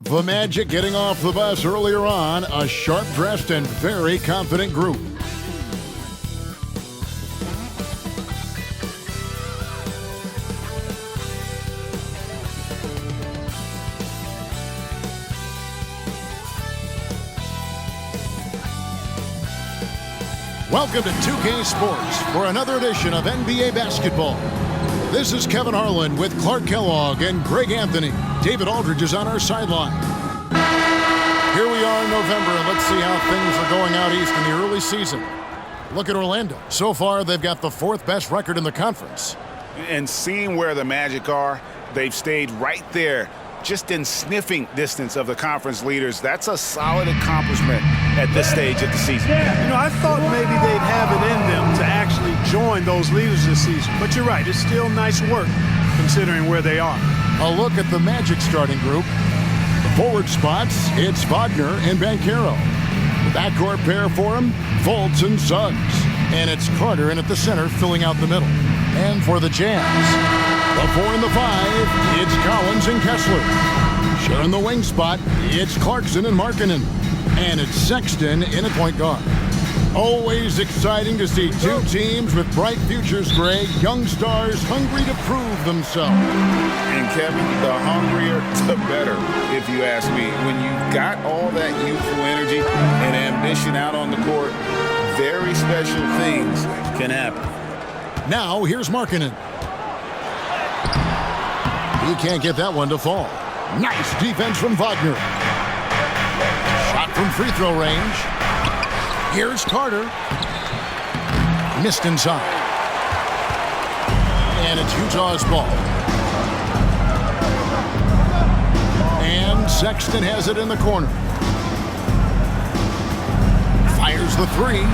The Magic getting off the bus earlier on, a sharp-dressed and very confident group. Welcome to 2K Sports for another edition of NBA basketball. This is Kevin Harlan with Clark Kellogg and Greg Anthony. David Aldridge is on our sideline. Here we are in November, and let's see how things are going out east in the early season. Look at Orlando. So far, they've got the fourth best record in the conference. And seeing where the Magic are, they've stayed right there, just in sniffing distance of the conference leaders. That's a solid accomplishment at this stage of the season. You know, I thought maybe they'd have it in them to actually join those leaders this season. But you're right, it's still nice work considering where they are. A look at the Magic starting group. The forward spots, it's Wagner and Banchero. The backcourt pair for him, Fultz and Suggs. And it's Carter in at the center, filling out the middle. And for the Jazz, the 4 and the 5, it's Collins and Kessler. Sharing the wing spot, it's Clarkson and Markkanen. And it's Sexton in at point guard. Always exciting to see two teams with bright futures, Greg. Young stars hungry to prove themselves. And Kevin, the hungrier, the better, if you ask me. When you've got all that youthful energy and ambition out on the court, very special things can happen. Now, here's Markkanen. He can't get that one to fall. Nice defense from Wagner. Shot from free throw range. Here's Carter. Missed inside. And it's Utah's ball. And Sexton has it in the corner. Fires the three.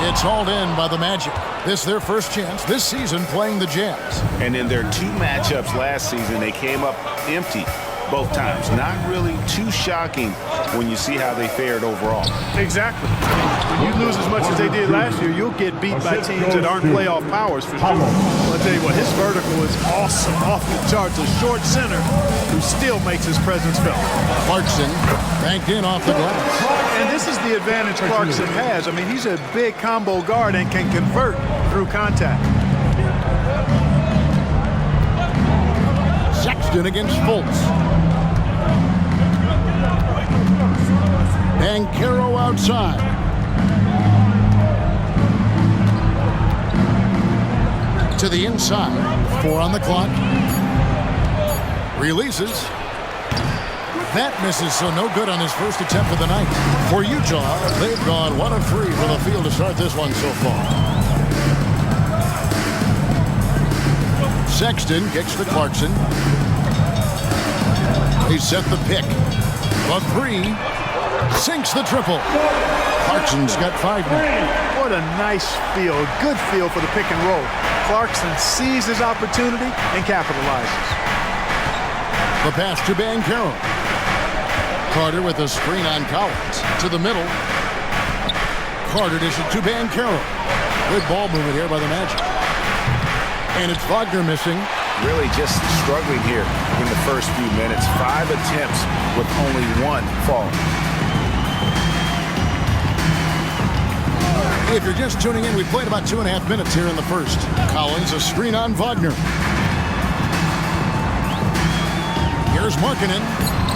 It's hauled in by the Magic. This is their first chance this season playing the Jazz. And in their two matchups last season, they came up empty both times. Not really too shocking when you see how they fared overall. Exactly. When you lose as much as they did last year, you'll get beat by teams that aren't playoff powers for sure. I'll tell you what, his vertical is awesome, off the charts. A short center who still makes his presence felt. Clarkson banked in off the glass. And this is the advantage Clarkson has. I mean, he's a big combo guard and can convert through contact. Sexton against Fultz. Banchero outside. To the inside. 4 on the clock. Releases. That misses, so no good on his first attempt of the night. For Utah, they've gone 1 of 3 from the field to start this one so far. Sexton kicks to Clarkson. They set the pick. The 3 sinks the triple. Clarkson's got 5 now. What a nice feel, a good feel for the pick and roll. Clarkson sees his opportunity and capitalizes. The pass to Banchero. Carter with a screen on Collins. To the middle. Carter dishes to Banchero. Good ball movement here by the Magic. And it's Wagner missing. Really just struggling here in the first few minutes. 5 attempts with only 1 fall. If you're just tuning in, we played about 2.5 minutes here in the first. Collins, a screen on Wagner. Here's Markkanen,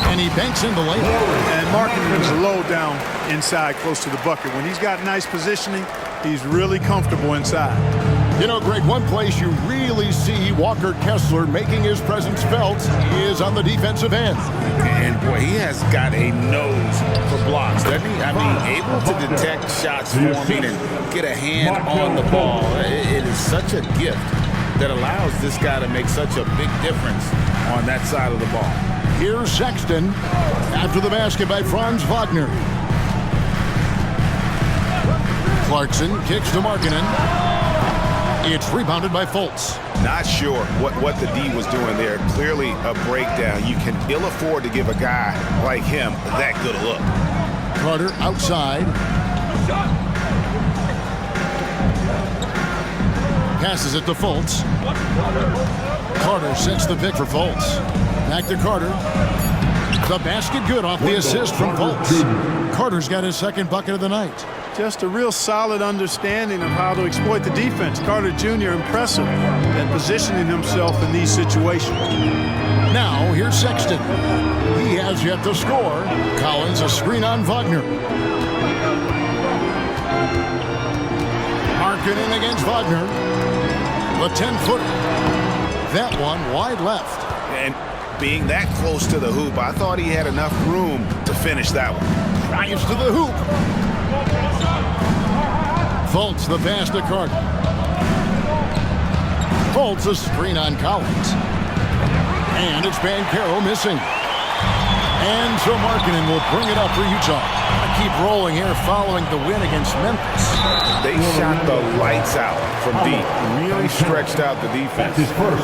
and he banks in the layup. And Markkanen's low down inside, close to the bucket. When he's got nice positioning, he's really comfortable inside. You know, Greg, one place you really see Walker Kessler making his presence felt is on the defensive end. And boy, he has got a nose for blocks, doesn't he? I mean, able to detect shots forming and get a hand on the ball. It is such a gift that allows this guy to make such a big difference on that side of the ball. Here's Sexton after the basket by Franz Wagner. Clarkson kicks to Markkanen. It's rebounded by Fultz. Not sure what the D was doing there. Clearly a breakdown. You can ill afford to give a guy like him that good a look. Carter outside. Passes it to Fultz. Carter sets the pick for Fultz. Back to Carter. The basket good off the assist from Fultz. Carter's got his second bucket of the night. Just a real solid understanding of how to exploit the defense. Carter Jr. impressive at positioning himself in these situations. Now, here's Sexton. He has yet to score. Collins a screen on Wagner. Markkanen against Wagner. The 10-footer. That one wide left. And being that close to the hoop, I thought he had enough room to finish that one. Drives to the hoop. Fultz the pass to Carter. Fultz a screen on Collins. And it's Banchero missing. And so Markkanen will bring it up for Utah. Keep rolling here following the win against Memphis. They shot the lights out from deep. Really stretched out the defense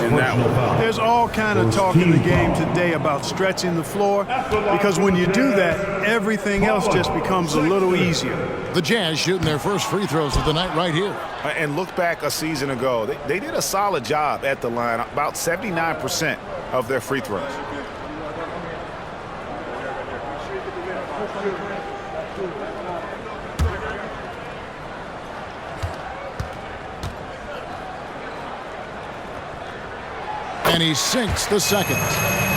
in that one. There's all kind of talk in the game today about stretching the floor, because when you do that, everything else just becomes a little easier. The Jazz shooting their first free throws of the night right here. And look back a season ago. They did a solid job at the line, about 79% of their free throws. And he sinks the second.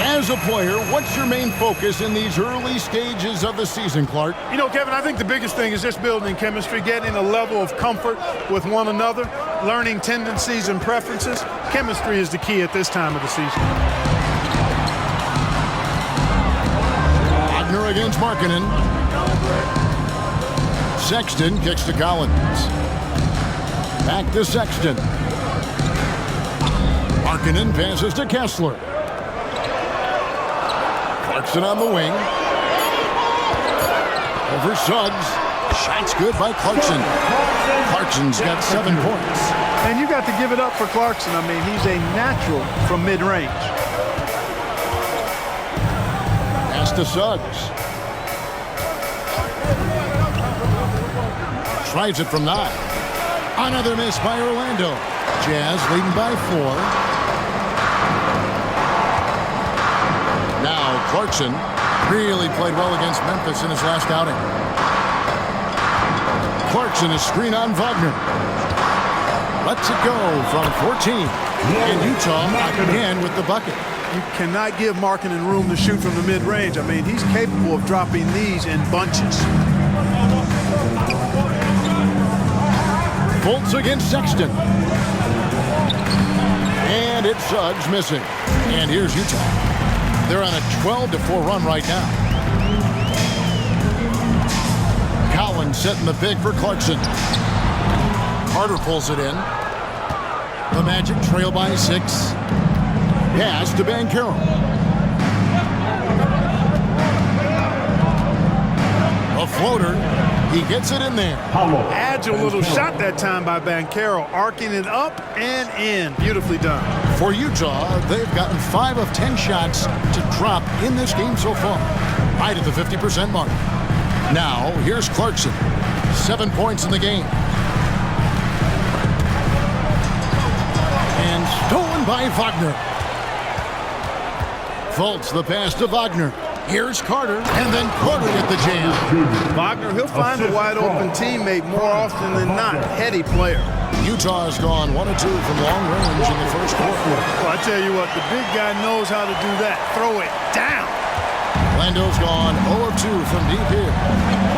As a player, what's your main focus in these early stages of the season, Clark? You know, Kevin, I think the biggest thing is just building chemistry, getting a level of comfort with one another, learning tendencies and preferences. Chemistry is the key at this time of the season. Wagner against Markkanen. Sexton kicks to Collins. Back to Sexton. Markkanen passes to Kessler. Clarkson on the wing. Over Suggs. Shot's good by Clarkson. Clarkson's got 7 points. And you got to give it up for Clarkson. I mean, he's a natural from mid-range. Pass to Suggs. Tries it from 9. Another miss by Orlando. Jazz leading by 4. Now Clarkson really played well against Memphis in his last outing. Clarkson is screen on Wagner. Lets it go from 14. And Utah again with the bucket. You cannot give Markkanen room to shoot from the mid-range. I mean, he's capable of dropping these in bunches. Fultz against Sexton. And it's Suggs missing. And here's Utah. They're on a 12-4 run right now. Collins setting the pick for Clarkson. Carter pulls it in. The Magic trail by 6. Pass to Banchero. A floater. He gets it in there. Agile little shot that time by Banchero, arcing it up and in. Beautifully done. For Utah, they've gotten 5 of 10 shots to drop in this game so far. Right at the 50% mark. Now, here's Clarkson. 7 points in the game. And stolen by Wagner. Fultz the pass to Wagner. Here's Carter, and then Carter at the jam. Wagner, he'll find a wide-open teammate more often than not. Heady player. Utah has gone 1 of 2 from long range in the first quarter. Well, I tell you what, the big guy knows how to do that. Throw it down. Orlando's gone 0 of 2 from deep here.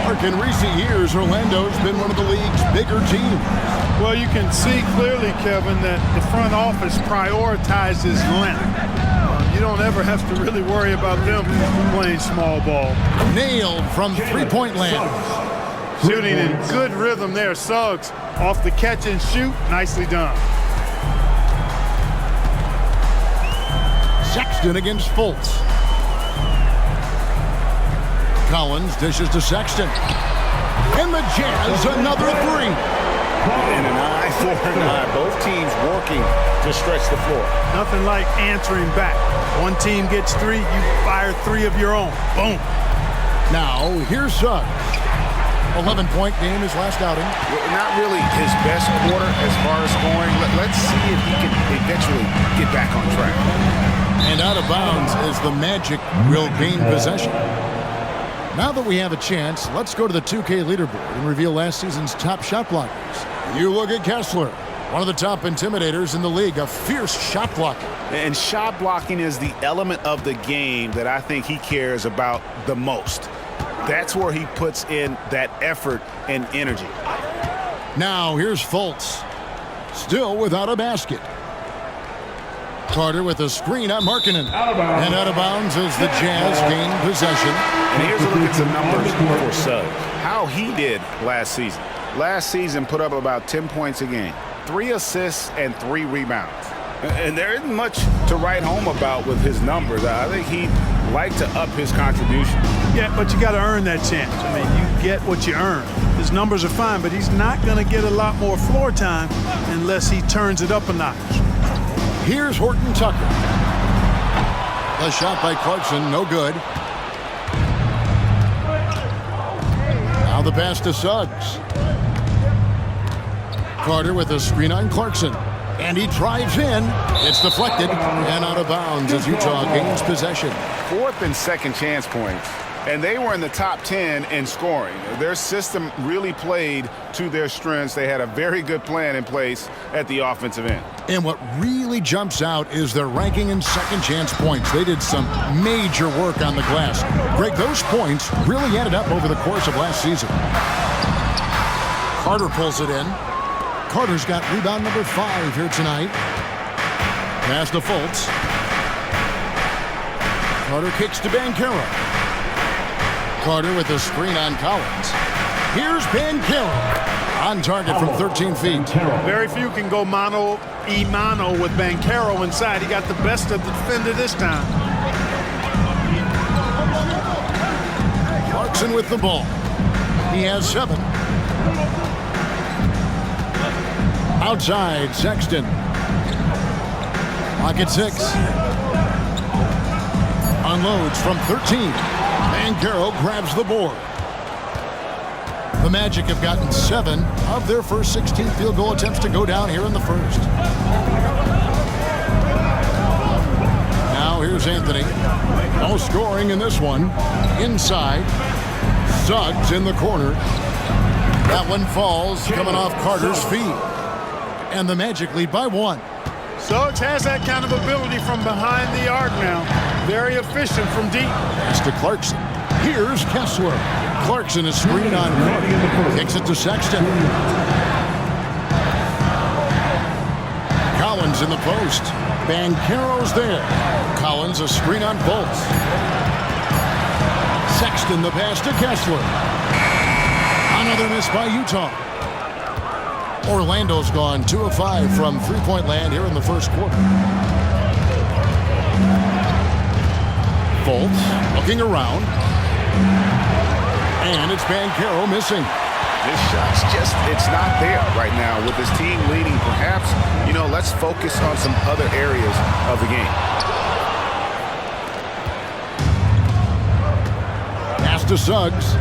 Mark, in recent years, Orlando's been one of the league's bigger teams. Well, you can see clearly, Kevin, that the front office prioritizes length. You don't ever have to really worry about them playing small ball. Nailed from three-point land. Shooting in good rhythm there. Suggs off the catch and shoot. Nicely done. Sexton against Fultz. Collins dishes to Sexton. And the Jazz another 3. And an eye for an eye. Both teams working to stretch the floor. Nothing like answering back. One team gets 3, you fire 3 of your own. Boom. Now, here's Suggs. 11-point game his last outing. Not really his best quarter as far as scoring. Let's see if he can eventually get back on track. And out of bounds as the Magic will gain possession. Now that we have a chance, let's go to the 2K leaderboard and reveal last season's top shot blockers. You look at Kessler, one of the top intimidators in the league, a fierce shot blocker. And shot blocking is the element of the game that I think he cares about the most. That's where he puts in that effort and energy. Now here's Fultz, still without a basket. Carter with a screen on Markkanen. And out of bounds as the Jazz gain possession. And here's a look at some numbers for Suggs. How he did last season. Last season put up about 10 points a game, 3 assists and 3 rebounds. And there isn't much to write home about with his numbers. I think he'd like to up his contribution. Yeah, but you got to earn that chance. I mean, you get what you earn. His numbers are fine, but he's not going to get a lot more floor time unless he turns it up a notch. Here's Horton Tucker. A shot by Clarkson, no good. Now the pass to Suggs. Carter with a screen on Clarkson. And he drives in. It's deflected and out of bounds as Utah gains possession. 4th and 2nd chance points. And they were in the top 10 in scoring. Their system really played to their strengths. They had a very good plan in place at the offensive end. And what really jumps out is their ranking in second chance points. They did some major work on the glass. Greg, those points really added up over the course of last season. Carter pulls it in. Carter's got rebound number 5 here tonight. Pass to Fultz. Carter kicks to Banchero. Carter with a screen on Collins. Here's Banchero on target from 13 feet. Very few can go mano-a-mano with Banchero inside. He got the best of the defender this time. Clarkson with the ball. He has 7. Outside, Sexton. Pocket 6. Unloads from 13. Banchero grabs the board. The Magic have gotten 7 of their first 16 field goal attempts to go down here in the first. Now here's Anthony. No scoring in this one. Inside. Suggs in the corner. That one falls, coming off Carter's feet. And the Magic lead by 1. Suggs has that kind of ability from behind the arc now. Very efficient from deep. Pass to Clarkson. Here's Kessler. Clarkson is screened on Carter. Kicks it to Sexton. Collins in the post. Banchero's there. Collins a screen on Fultz. Sexton the pass to Kessler. Another miss by Utah. Orlando's gone 2 of 5 from three-point land here in the first quarter. Fultz looking around. And it's Banchero missing. This shot's it's not there right now with his team leading. Perhaps, let's focus on some other areas of the game. Pass to Suggs.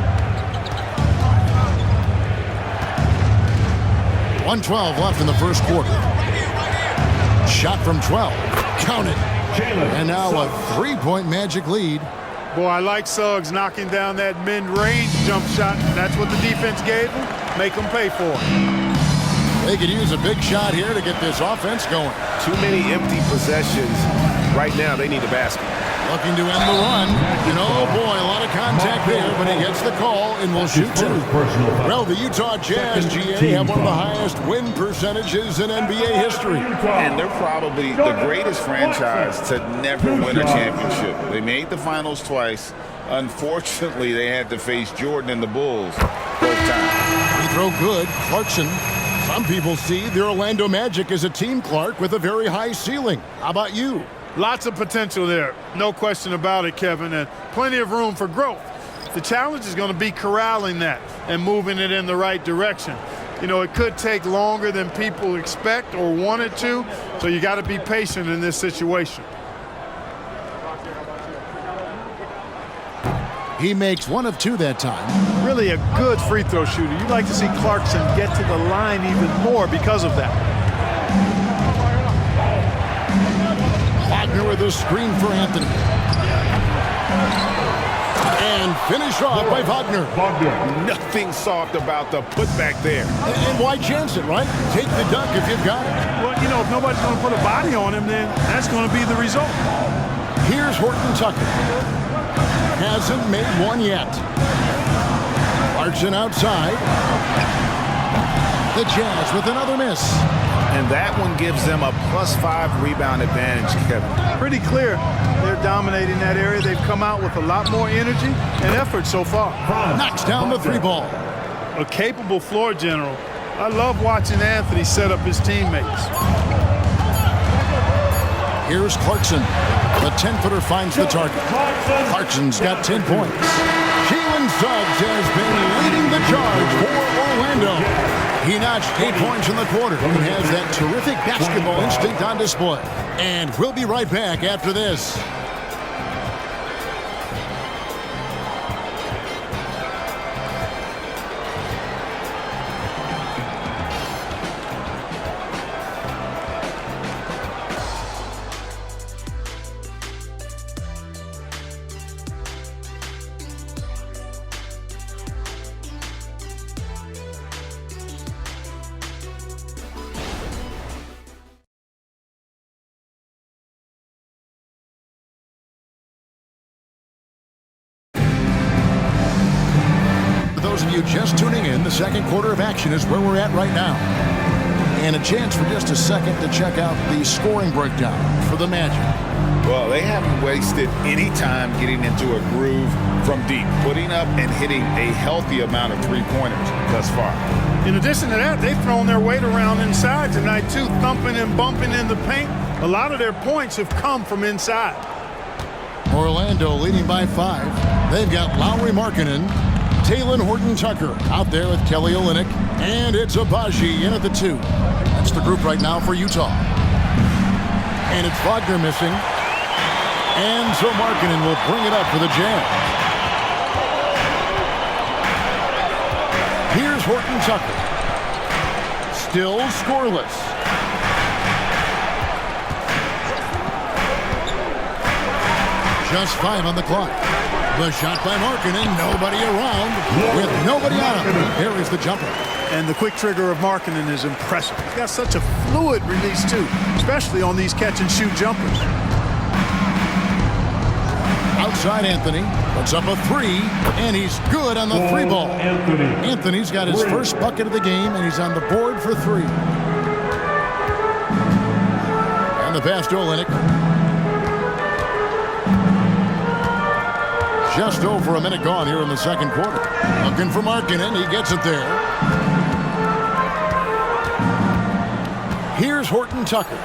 1:12 left in the first quarter. Shot from 12. Count it. And now a 3-point Magic lead. Boy, I like Suggs knocking down that mid-range jump shot. That's what the defense gave him. Make them pay for it. They could use a big shot here to get this offense going. Too many empty possessions. Right now, they need a basket. Looking to end the run. And oh boy, a lot of contact there, but he gets the call and will shoot 2. Well, the Utah Jazz, GA, have one of the highest win percentages in NBA history. And they're probably the greatest franchise to never win a championship. They made the finals twice. Unfortunately, they had to face Jordan and the Bulls both times. Free throw good. Clarkson. Some people see the Orlando Magic as a team, Clark, with a very high ceiling. How about you? Lots of potential there. No question about it, Kevin, and plenty of room for growth. The challenge is going to be corralling that and moving it in the right direction. It could take longer than people expect or want it to, so you got to be patient in this situation. He makes 1 of 2 that time. Really a good free throw shooter. You'd like to see Clarkson get to the line even more because of that. Clock Wagner with a screen for Anthony. And finished off by Wagner. Nothing soft about the putback there. And why chance it, right? Take the dunk if you've got it. Well, you know, if nobody's going to put a body on him, then that's going to be the result. Here's Horton Tucker. Hasn't made one yet. Clarkson outside. The Jazz with another miss. And that one gives them a +5 rebound advantage, Kevin. Pretty clear they're dominating that area. They've come out with a lot more energy and effort so far. Knocks down the three ball. A capable floor general. I love watching Anthony set up his teammates. Here's Clarkson. The 10-footer finds the target. Clarkson's got 10 points. Jalen Suggs has been leading the charge for Orlando. He notched 8 points in the quarter and has that terrific basketball instinct on display. And we'll be right back after this. Those of you just tuning in, the second quarter of action is where we're at right now. And a chance for just a second to check out the scoring breakdown for the Magic. Well, they haven't wasted any time getting into a groove from deep, putting up and hitting a healthy amount of three-pointers thus far. In addition to that, they've thrown their weight around inside tonight, too, thumping and bumping in the paint. A lot of their points have come from inside. Orlando leading by 5. They've got Lauri Markkanen, Talen Horton-Tucker out there with Kelly Olynyk, and it's Abaji in at the 2. That's the group right now for Utah. And it's Wagner missing. And so Markkanen will bring it up for the Jazz. Here's Horton-Tucker. Still scoreless. Just 5 on the clock. The shot by Markkanen, nobody around. With nobody on him, here is the jumper. And the quick trigger of Markkanen is impressive. He's got such a fluid release, too, especially on these catch-and-shoot jumpers. Outside Anthony, puts up a 3, and he's good on the 3 ball. Anthony's got his first bucket of the game, and he's on the board for 3. And the pass to Olynyk. Just over a minute gone here in the second quarter. Looking for Markkanen. He gets it there. Here's Horton-Tucker.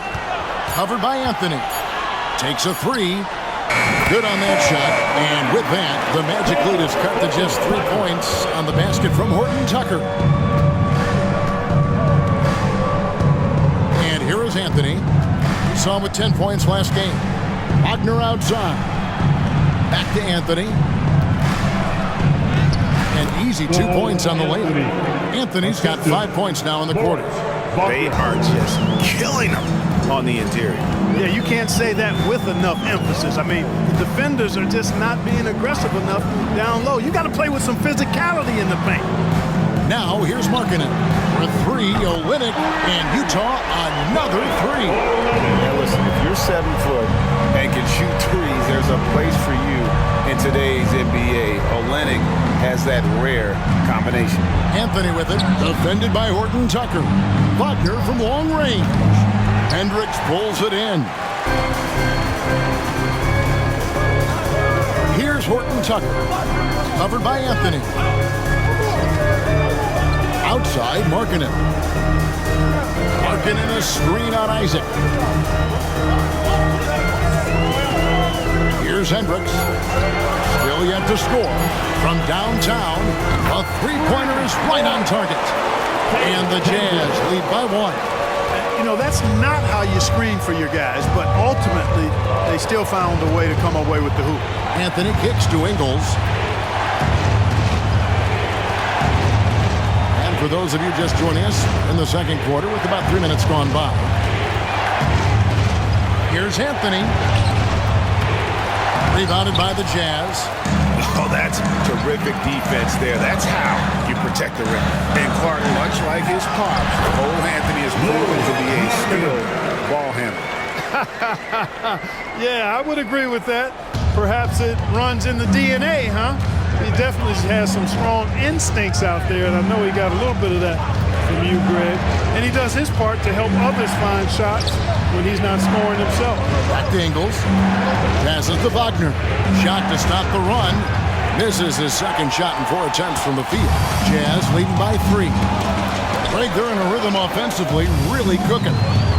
Covered by Anthony. Takes a 3. Good on that shot. And with that, the Magic lead is cut to just 3 points on the basket from Horton-Tucker. And here is Anthony. We saw him with 10 points last game. Wagner outside. Back to Anthony. An easy 2 points on the layup. Anthony's got 5 points now in the quarter. They are just killing them on the interior. Yeah, you can't say that with enough emphasis. I mean, the defenders are just not being aggressive enough down low. You got to play with some physicality in the paint. Now, here's Markkanen. For 3, Olynyk, and Utah, another 3. Now listen, if you're 7 foot and can shoot threes, there's a place for you in today's NBA. Olynyk has that rare combination. Anthony with it, defended by Horton-Tucker. Wagner from long range. Hendricks pulls it in. Here's Horton-Tucker. Covered by Anthony. Outside, Markkanen. Markkanen a screen on Isaac. Here's Hendricks. Still yet to score. From downtown, a three-pointer is right on target. And the Jazz lead by 1. You know, that's not how you screen for your guys, but ultimately, they still found a way to come away with the hoop. Anthony kicks to Ingles. And for those of you just joining us in the second quarter with about 3 minutes gone by. Here's Anthony. Rebounded by the Jazz. Oh, that's terrific defense there. That's how you protect the rim. And Clark, much like his pops, Cole Anthony is proven to be a skilled ball handler. Yeah, I would agree with that. Perhaps it runs in the DNA, huh? He definitely has some strong instincts out there, and I know he got a little bit of that from you, Greg. And he does his part to help others find shots when he's not scoring himself. Back to Ingles. Passes to Wagner. Shot to stop the run. Misses his second shot in 4 attempts from the field. Jazz leading by 3. Greg, they're in a rhythm offensively, really cooking.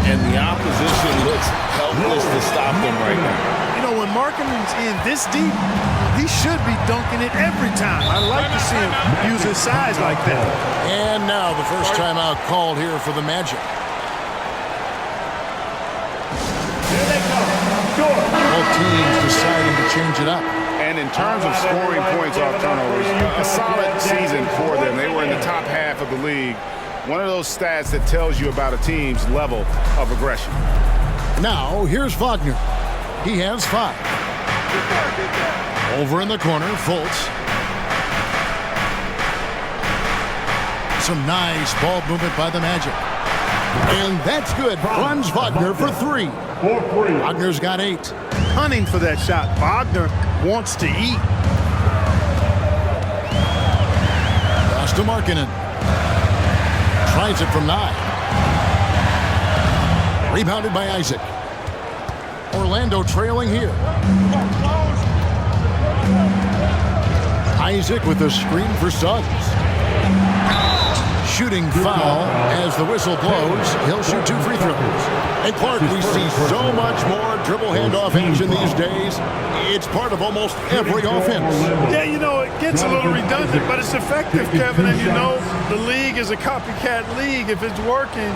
And the opposition looks helpless to stop them right now. You know, when Markkanen's in this deep, he should be dunking it every time. I like to see him use his size like that. And now the first timeout called here for the Magic. Here they come. Score. Both teams deciding to change it up. And in terms of scoring points off turnovers, a solid season for them. They were in the top half of the league. One of those stats that tells you about a team's level of aggression. Now, here's Wagner. He has 5. Over in the corner, Fultz. Some nice ball movement by the Magic. And that's good. Runs Wagner for 3. Wagner's got 8. Hunting for that shot. Wagner wants to eat. Pass to Markkanen. Tries it from 9. Rebounded by Isaac. Orlando trailing here. Isaac with a screen for Suggs. Shooting foul as the whistle blows. He'll shoot 2 free throws. And Clark, we see so much more dribble handoff action these days. It's part of almost every offense. Yeah, you know, it gets a little redundant, but it's effective, Kevin. And you know, the league is a copycat league. If it's working,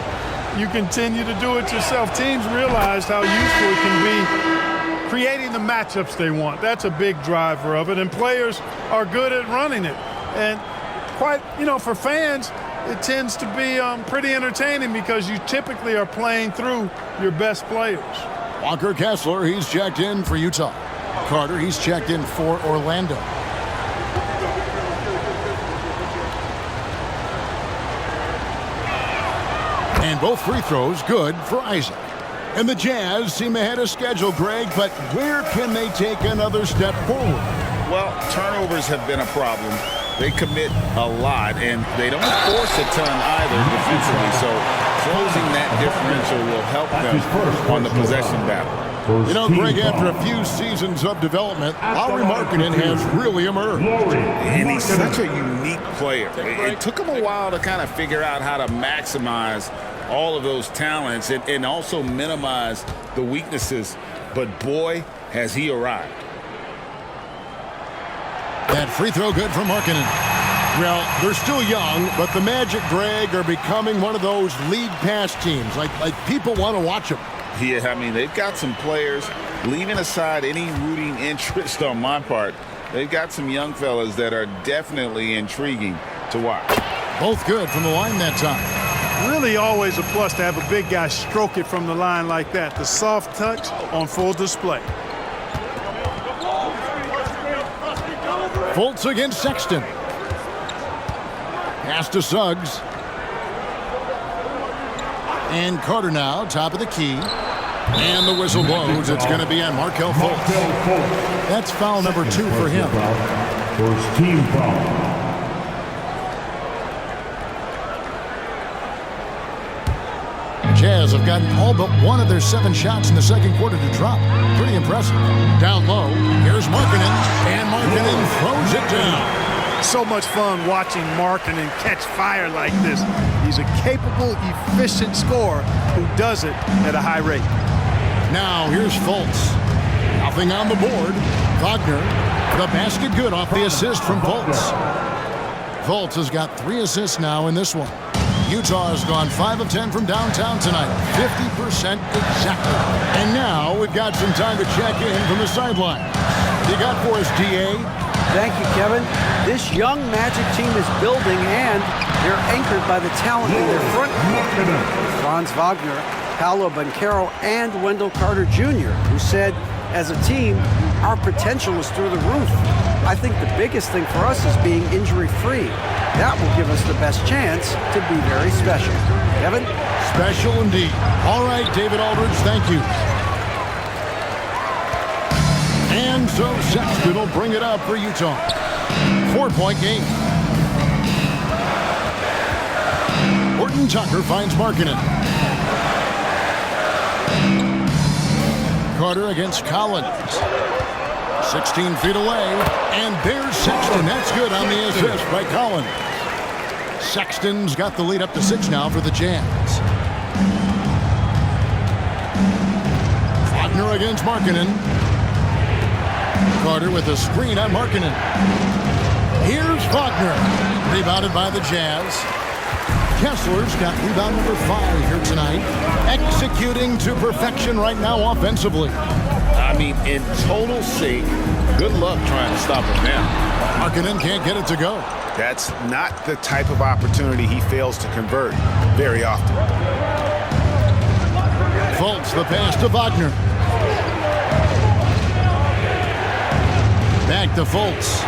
you continue to do it yourself. Teams realize how useful it can be creating the matchups they want. That's a big driver of it, and players are good at running it. And quite, you know, for fans, it tends to be pretty entertaining because you typically are playing through your best players. Walker Kessler, he's checked in for Utah. Carter, he's checked in for Orlando. And both free throws good for Isaac. And the Jazz seem ahead of schedule, Greg, but where can they take another step forward? Well, turnovers have been a problem. They commit a lot, and they don't force a ton either defensively. So closing that differential will help them on the possession battle. You know, Greg, after a few seasons of development, Lauri Markkanen has really emerged. And he's such a unique player. It took him a while to kind of figure out how to maximize all of those talents and also minimize the weaknesses. But boy, has he arrived. That free throw good for Markkanen. Well, they're still young, but the Magic, Greg, are becoming one of those league pass teams. Like people want to watch them. Yeah, I mean, they've got some players, leaving aside any rooting interest on my part, they've got some young fellas that are definitely intriguing to watch. Both good from the line that time. Really always a plus to have a big guy stroke it from the line like that. The soft touch on full display. Fultz against Sexton. Pass to Suggs. And Carter now, top of the key. And the whistle blows. It's going to be on Markelle Fultz. That's foul number 2 for him. First team foul. Jazz have gotten all but one of their 7 shots in the second quarter to drop. Pretty impressive. Down low, here's Markkanen, and Markkanen throws it down. So much fun watching Markkanen catch fire like this. He's a capable, efficient scorer who does it at a high rate. Now here's Fultz. Nothing on the board. Wagner, the basket good off the assist from Fultz. Fultz has got 3 assists now in this one. Utah has gone 5 of 10 from downtown tonight, 50% exactly. And now we've got some time to check in from the sideline. What you got for us, DA? Thank you, Kevin. This young Magic team is building, and they're anchored by the talent in their front court. Franz Wagner Paolo Banchero and Wendell Carter Jr., who said, as a team, our potential is through the roof. I think the biggest thing for us is being injury-free. That will give us the best chance to be very special. Kevin? Special indeed. All right, David Aldridge, thank you. And so Sexton will bring it up for Utah. 4-point game. Horton Tucker finds Markkanen. Carter against Collins. 16 feet away, and there's Sexton. That's good on the assist by Collins. Sexton's got the lead up to 6 now for the Jazz. Wagner against Markkanen. Carter with a screen on Markkanen. Here's Wagner, rebounded by the Jazz. Kessler's got rebound number 5 here tonight, executing to perfection right now offensively. I mean, in total sync. Good luck trying to stop him now. Markkanen can't get it to go. That's not the type of opportunity he fails to convert very often. Fultz, the pass to Wagner. Back to Fultz.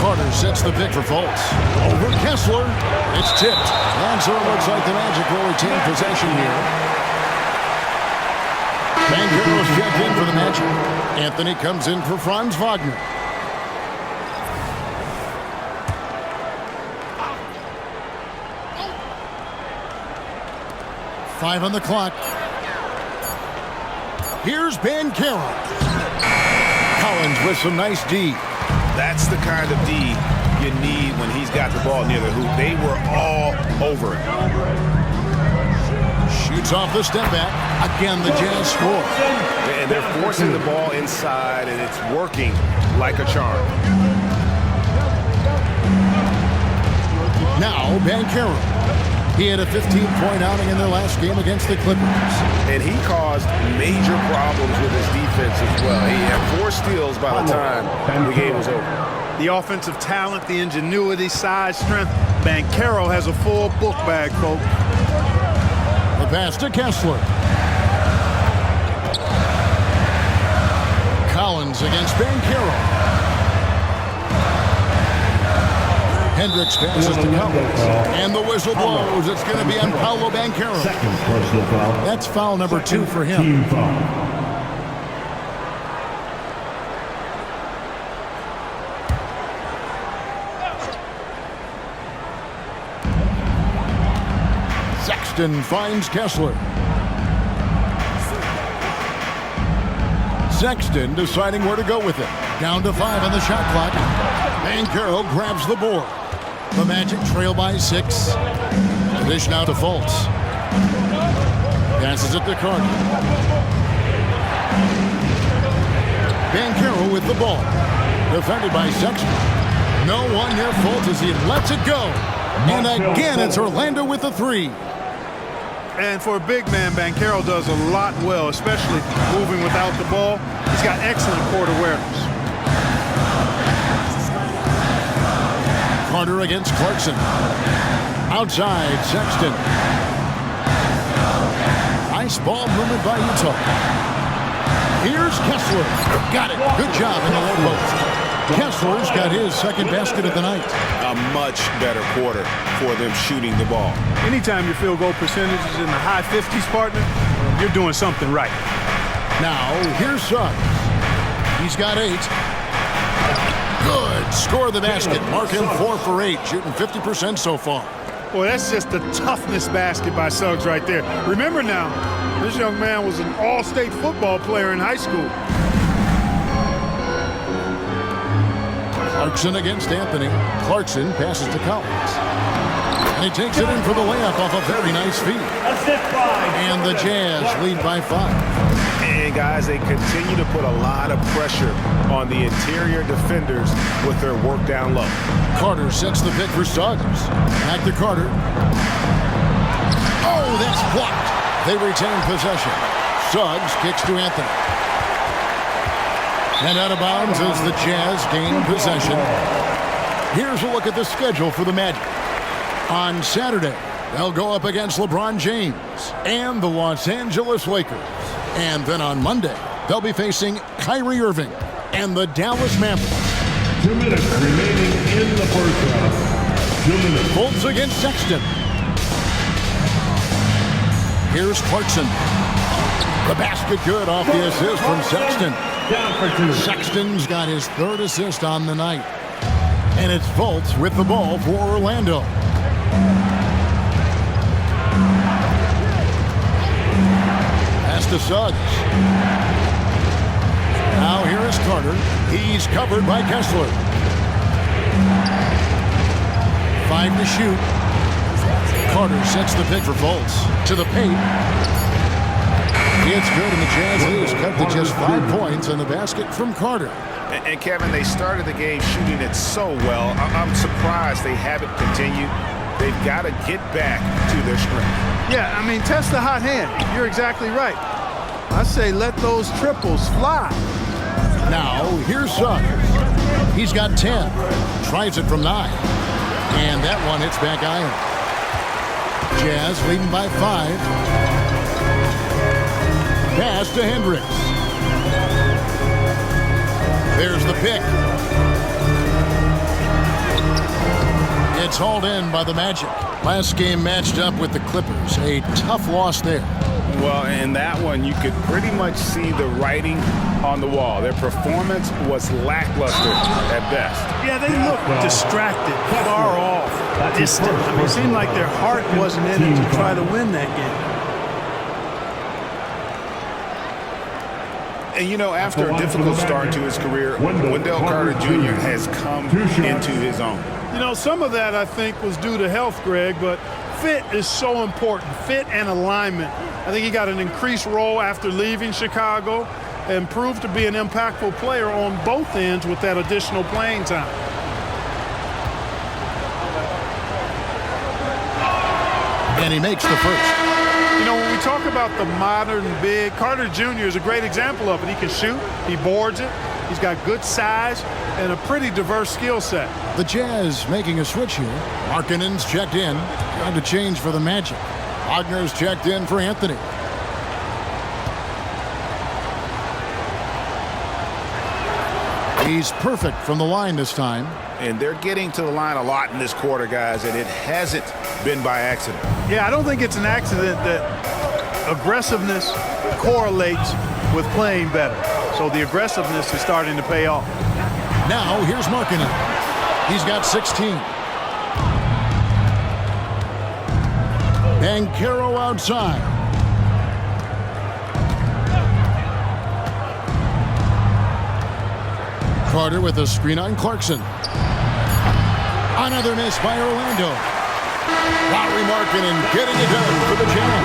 Carter sets the pick for Fultz. Over Kessler. It's tipped. And so it looks like the Magic will retain possession here. Banchero's checked in for the Magic. Anthony comes in for Franz Wagner. Five on the clock. Here's Banchero. Collins with some nice D. That's the kind of D you need when he's got the ball near the hoop. They were all over it. Shoots off the step back. Again, the Jazz score. And they're forcing the ball inside, and it's working like a charm. Now, Banchero. He had a 15-point outing in their last game against the Clippers. And he caused major problems with his defense as well. He had 4 steals by the time the game was over. The offensive talent, the ingenuity, size, strength. Banchero has a full book bag, folks. The pass to Kessler. Collins against Banchero. Hendricks passes to Collins. And the whistle blows. It's going to be on Paolo Banchero. Second personal foul. That's foul number 2 for him. Team foul. Sexton finds Kessler. Sexton deciding where to go with it. Down to 5 on the shot clock. Banchero grabs the board. The Magic trail by 6. The dish now to Fultz. Passes it to Carter. Banchero with the ball. Defended by Sexton. No one near Fultz as he lets it go. And again, it's Orlando with the 3. And for a big man, Banchero does a lot well, especially moving without the ball. He's got excellent court awareness. Carter against Clarkson. Outside, Sexton. Nice ball movement by Utah. Here's Kessler. Got it. Good job in the low post. Kessler's got his second basket of the night. A much better quarter for them shooting the ball. Anytime your field goal percentage is in the high 50s, partner, you're doing something right. Now, here's Suggs. He's got 8. Good. Score the basket. Mark him 4 for 8, shooting 50% so far. Boy, that's just the toughness basket by Suggs right there. Remember now, this young man was an all-state football player in high school. Clarkson against Anthony. Clarkson passes to Collins. And he takes it in for the layup off a very nice feed. And the Jazz lead by 5. And guys, they continue to put a lot of pressure on the interior defenders with their work down low. Carter sets the pick for Suggs. Back to Carter. Oh, that's blocked. They retain possession. Suggs kicks to Anthony. And out of bounds as the Jazz gain possession. Here's a look at the schedule for the Magic. On Saturday, They'll go up against LeBron James and the Los Angeles Lakers. And then on Monday, they'll be facing Kyrie Irving and the Dallas Mavericks. 2 minutes remaining in the first half. 2 minutes. Fultz against Sexton. Here's Clarkson. The basket good off the assist from Sexton. Down for 2. Sexton's got his 3rd assist on the night. And it's Fultz with the ball for Orlando. Pass to Suggs. Now here is Carter. He's covered by Kessler. 5 to shoot. Carter sets the pick for Fultz. To the paint. It's good, and the Jazz lead is cut to just 5 points on the basket from Carter. And Kevin, they started the game shooting it so well. I'm surprised they haven't continued. They've got to get back to their strength. Yeah, I mean, test the hot hand. You're exactly right. I say let those triples fly. Now, here's Suggs. He's got 10. Tries it from 9. And that one hits back iron. Jazz leading by 5. Pass to Hendricks. There's the pick. It's hauled in by the Magic. Last game matched up with the Clippers. A tough loss there. Well, in that one, you could pretty much see the writing on the wall. Their performance was lackluster at best. Yeah, they looked distracted, far off, distant. I mean, it seemed like their heart wasn't in it to try to win that game. And, you know, after a difficult start to his career, Wendell Carter Jr. has come into his own. You know, some of that, I think, was due to health, Greg, but fit is so important, fit and alignment. I think he got an increased role after leaving Chicago and proved to be an impactful player on both ends with that additional playing time. And he makes the first. You know, when we talk about the modern big, Carter Jr. is a great example of it. He can shoot, he boards it, he's got good size and a pretty diverse skill set. The Jazz making a switch here. Markkanen's checked in. Time to change for the Magic. Wagner's checked in for Anthony. He's perfect from the line this time. And they're getting to the line a lot in this quarter, guys, and it hasn't been by accident. Yeah, I don't think it's an accident that aggressiveness correlates with playing better. So the aggressiveness is starting to pay off. Now here's Markkanen. He's got 16. Banchero outside. Carter with a screen on Clarkson. Another miss by Orlando. Lowry Markkanen getting it done for the Jazz.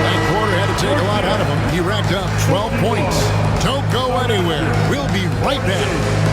That quarter had to take a lot out of him. He racked up 12 points. Don't go anywhere. We'll be right back.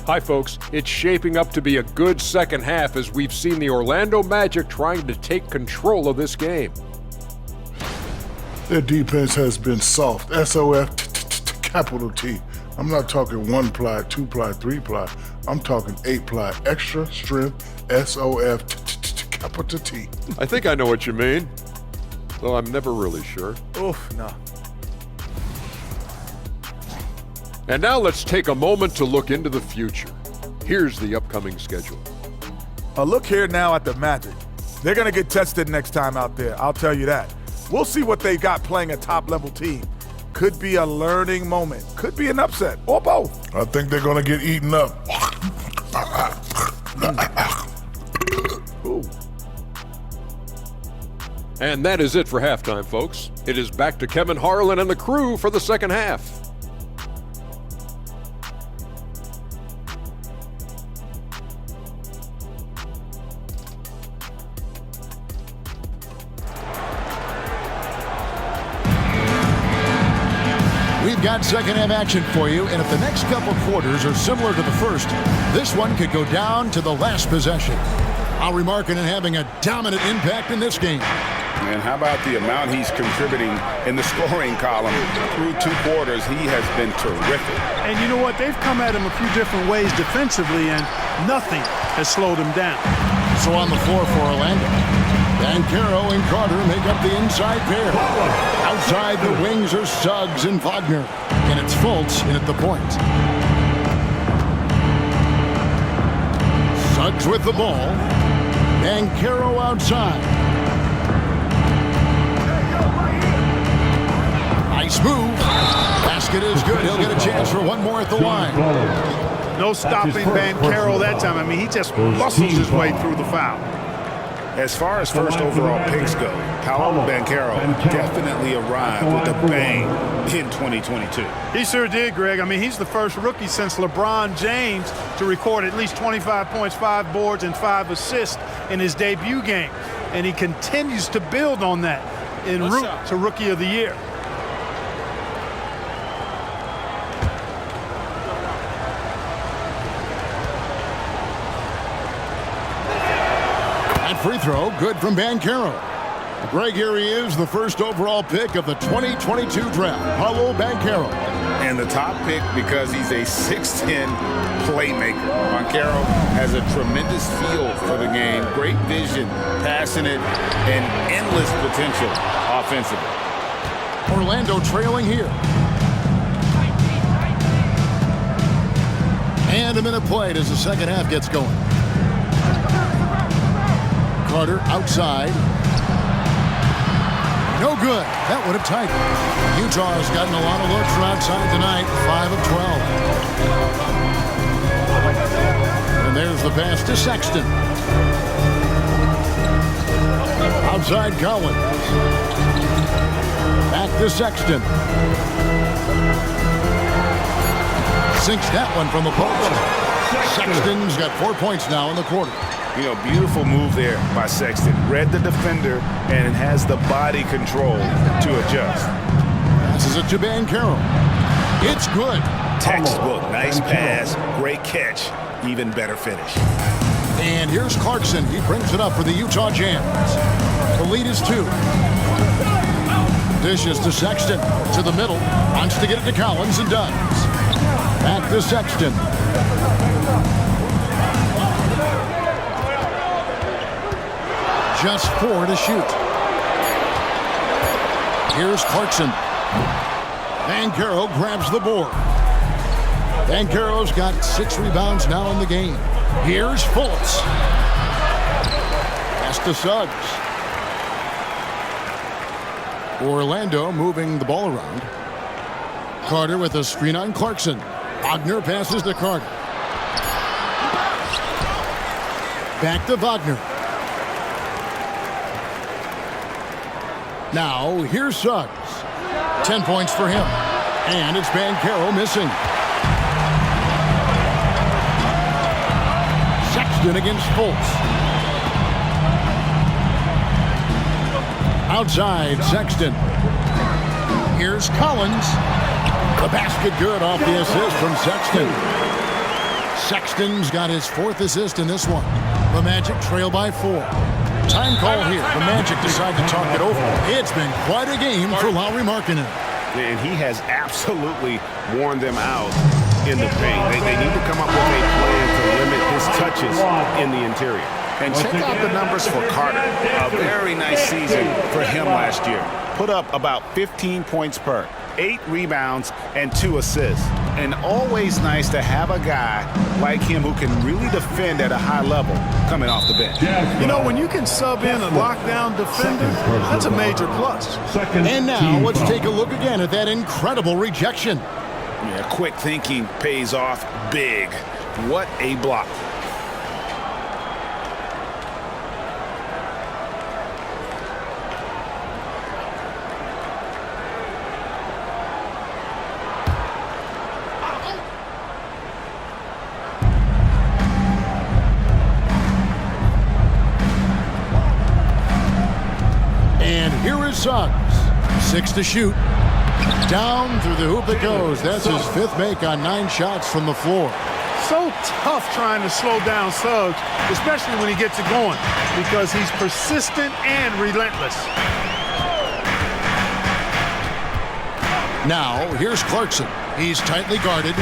Hi folks, it's shaping up to be a good second half as we've seen the Orlando Magic trying to take control of this game. Their defense has been soft. SOF, capital T. I'm not talking 1-ply, 2-ply, 3-ply. I'm talking 8-ply, extra strength, SOF, capital T. I think I know what you mean, though I'm never really sure. Oof, no. And now let's take a moment to look into the future. Here's the upcoming schedule. Look here now at the Magic. They're going to get tested next time out there, I'll tell you that. We'll see what they got playing a top-level team. Could be a learning moment. Could be an upset, or both. I think they're going to get eaten up. Ooh. And that is it for halftime, folks. It is back to Kevin Harlan and the crew for the second half. We've got second half action for you, and if the next couple quarters are similar to the first, this one could go down to the last possession. Lauri Markkanen having a dominant impact in this game. And how about the amount he's contributing in the scoring column? Through 2 quarters, he has been terrific. And you know what? They've come at him a few different ways defensively, and nothing has slowed him down. So on the floor for Orlando, Banchero and Carter make up the inside pair. Outside the wings are Suggs and Wagner, and it's Fultz in at the point. Suggs with the ball. Banchero outside. Nice move. Basket is good. He'll get a chance for one more at the line. No stopping Banchero that time. I mean, he just muscles his way through the foul. As far as first overall picks go, Paolo Banchero definitely arrived with a bang in 2022. He sure did, Greg. I mean, he's the first rookie since LeBron James to record at least 25 points, 5 boards, and 5 assists in his debut game. And he continues to build on that en route to Rookie of the Year. Free throw, good from Banchero. Greg, here he is, the first overall pick of the 2022 draft, Paolo Banchero. And the top pick because he's a 6'10 playmaker. Banchero has a tremendous feel for the game, great vision, passionate, and endless potential offensively. Orlando trailing here. And a minute played as the second half gets going. Carter outside. No good. That would have tied it. Utah has gotten a lot of looks from outside tonight. 5 of 12. And there's the pass to Sexton. Outside Collins. Back to Sexton. Sinks that one from the post. Sexton's got 4 points now in the quarter. You know, beautiful move there by Sexton. Read the defender and has the body control to adjust. Passes it to Banchero. It's good. Textbook. Nice pass. Great catch. Even better finish. And here's Clarkson. He brings it up for the Utah Jazz. The lead is 2. Dishes to Sexton. To the middle. Wants to get it to Collins and does. Back to Sexton. Just 4 to shoot. Here's Clarkson. Banchero grabs the board. Banchero's got 6 rebounds now in the game. Here's Fultz. Pass to Suggs. Orlando moving the ball around. Carter with a screen on Clarkson. Wagner passes to Carter. Back to Wagner. Now, here's Suggs. 10 points for him. And it's Banchero missing. Sexton against Fultz. Outside, Sexton. Here's Collins. The basket good off the assist from Sexton. Sexton's got his 4th assist in this one. The Magic trail by 4. Time call here. The Magic decide to talk it over. It's been quite a game for Lauri Markkanen. And he has absolutely worn them out in the paint. They need to come up with a plan to limit his touches in the interior. And check out the numbers for Carter. A very nice season for him last year. Put up about 15 points per, 8 rebounds, and 2 assists. And always nice to have a guy like him who can really defend at a high level coming off the bench. You know, when you can sub in a lockdown defender, that's a major plus. And now let's take a look again at that incredible rejection. Yeah, quick thinking pays off big. What a block. And here is Suggs. 6 to shoot. Down through the hoop it goes. That's his 5th make on 9 shots from the floor. So tough trying to slow down Suggs, especially when he gets it going, because he's persistent and relentless. Now, here's Clarkson. He's tightly guarded.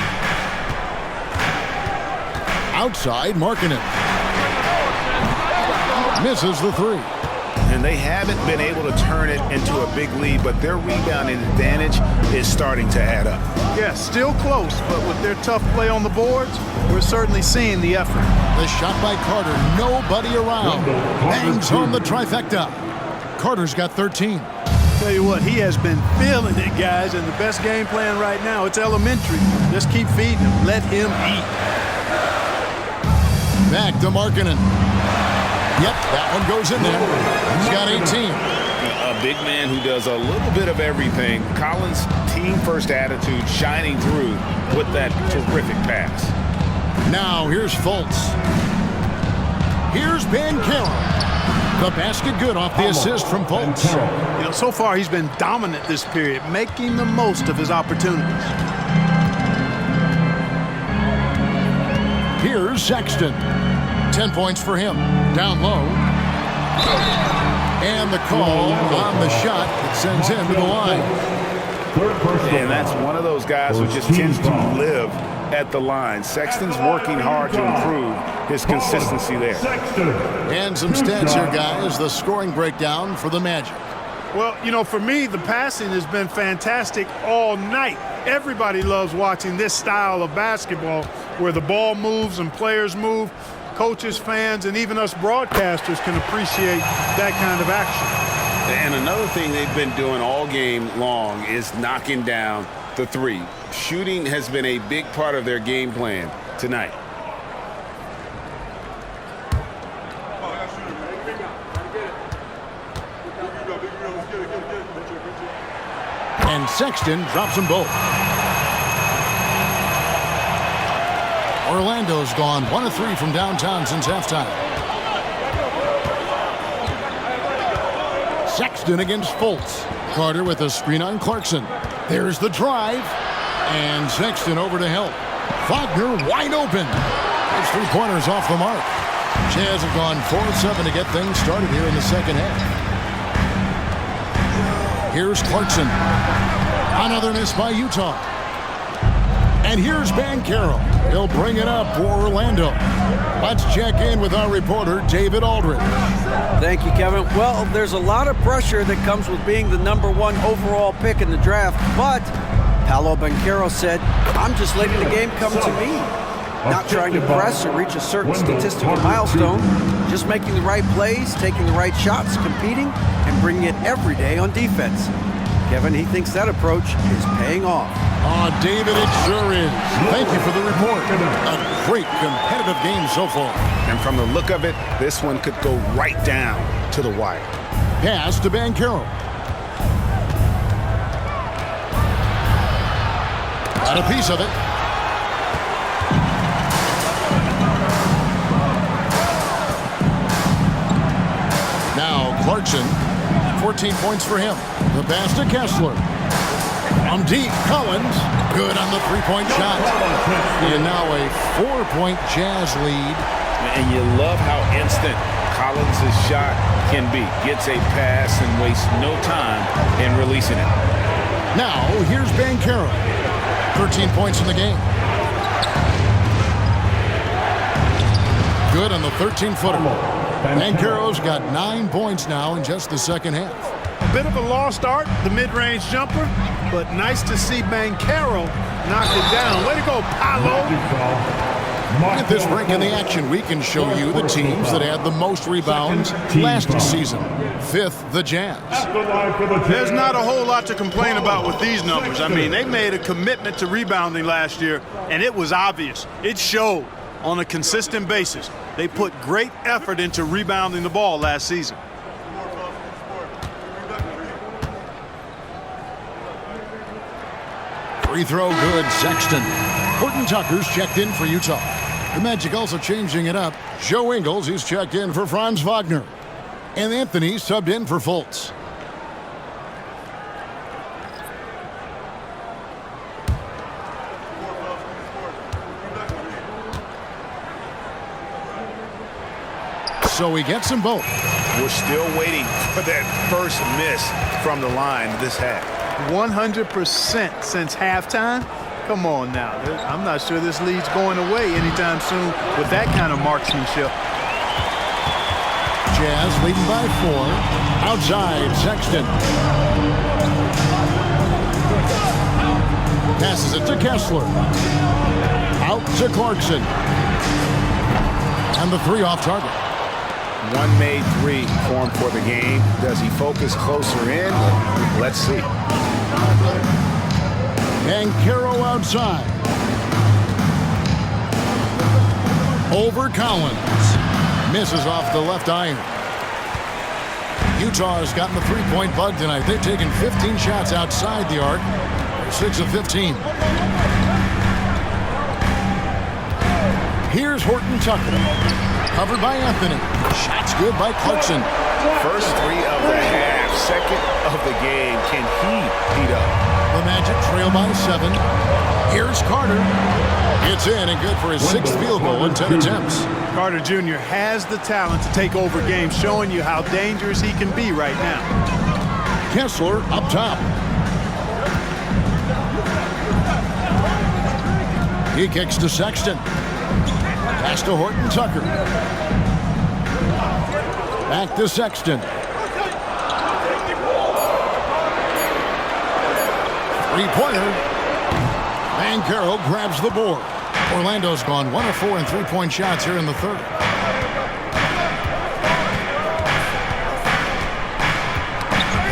Outside, Markkanen. Misses the 3. And they haven't been able to turn it into a big lead, but their rebounding advantage is starting to add up. Yeah, still close, but with their tough play on the boards, we're certainly seeing the effort. The shot by Carter, nobody around. Bangs home the trifecta. Carter's got 13. Tell you what, he has been feeling it, guys, and the best game plan right now, it's elementary. Just keep feeding him. Let him eat. Back to Markkanen. Yep, that one goes in there. He's got 18. A big man who does a little bit of everything. Collins' team-first attitude shining through with that terrific pass. Now here's Fultz. Here's Banchero. The basket good off the assist from Fultz. You know, so far he's been dominant this period, making the most of his opportunities. Here's Sexton. 10 points for him. Down low. And the call on the shot that sends him to the line. And that's one of those guys who just tends to live at the line. Sexton's working hard to improve his consistency there. And some stats here, guys. The scoring breakdown for the Magic. Well, you know, for me, the passing has been fantastic all night. Everybody loves watching this style of basketball where the ball moves and players move. Coaches, fans, and even us broadcasters can appreciate that kind of action. And another thing they've been doing all game long is knocking down the 3. Shooting has been a big part of their game plan tonight. And Sexton drops them both. Orlando's gone 1 of 3 from downtown since halftime. Sexton against Fultz. Carter with a screen on Clarkson. There's the drive. And Sexton over to help. Wagner wide open. His 3-pointers off the mark. Jazz have gone 4 of 7 to get things started here in the second half. Here's Clarkson. Another miss by Utah. And here's Banchero. He'll bring it up for Orlando. Let's check in with our reporter, David Aldridge. Thank you, Kevin. Well, there's a lot of pressure that comes with being the #1 overall pick in the draft, but Paolo Banchero said, I'm just letting the game come to me. Not trying to press or reach a certain statistical milestone, just making the right plays, taking the right shots, competing, and bringing it every day on defense. Kevin, he thinks that approach is paying off. Oh, David, it sure is. Thank you for the report. A great competitive game so far. And from the look of it, this one could go right down to the wire. Pass to Banchero. Got a piece of it. Now Clarkson, 14 points for him. The pass to Kessler. From deep, Collins, good on the 3-point shot. And now a 4-point Jazz lead. And you love how instant Collins' shot can be. Gets a pass and wastes no time in releasing it. Now, here's Banchero. 13 points in the game. Good on the 13-footer. Banchero's got 9 points now in just the second half. A bit of a lost art, the mid-range jumper, but nice to see Banchero knock it down. Way to go, Paolo. At this break in the action, we can show you the teams that had the most rebounds last season. 5th, the Jazz. There's not a whole lot to complain about with these numbers. I mean, they made a commitment to rebounding last year, and it was obvious. It showed on a consistent basis. They put great effort into rebounding the ball last season. Free throw good, Sexton. Horton Tucker's checked in for Utah. The Magic also changing it up. Joe Ingles, he's checked in for Franz Wagner. And Anthony subbed in for Fultz. So he gets them both. We're still waiting for that first miss from the line this half. 100% since halftime. Come on now. I'm not sure this lead's going away anytime soon with that kind of marksmanship. Jazz leading by 4. Outside, Sexton. Passes it to Kessler. Out to Clarkson. And the 3 off target. One made 3 for him for the game. Does he focus closer in? Let's see. Banchero outside. Over Collins. Misses off the left iron. Utah has gotten the 3-point bug tonight. They've taken 15 shots outside the arc. 6 of 15. Here's Horton Tucker. Covered by Anthony. Shots good by Clarkson. First 3 of the half. Second of the game. Can he heat up? The Magic trail by 7. Here's Carter. It's in and good for his 6th field goal in 10 attempts. Carter Jr. has the talent to take over games, showing you how dangerous he can be right now. Kessler up top. He kicks to Sexton. Pass to Horton Tucker. Back to Sexton. 3-pointer. Banchero grabs the board. Orlando's gone 1 of 4 in 3-point shots here in the third.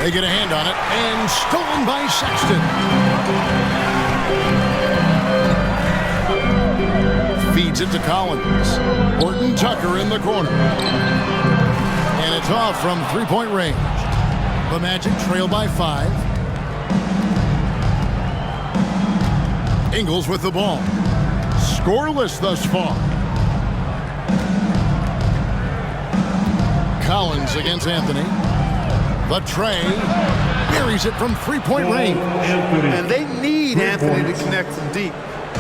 They get a hand on it, and stolen by Sexton. Feeds it to Collins. Horton Tucker in the corner. And it's off from 3-point range. The Magic trail by 5. Ingles with the ball. Scoreless thus far. Collins against Anthony. The tray buries it from 3-point range. And they need Anthony to connect from deep.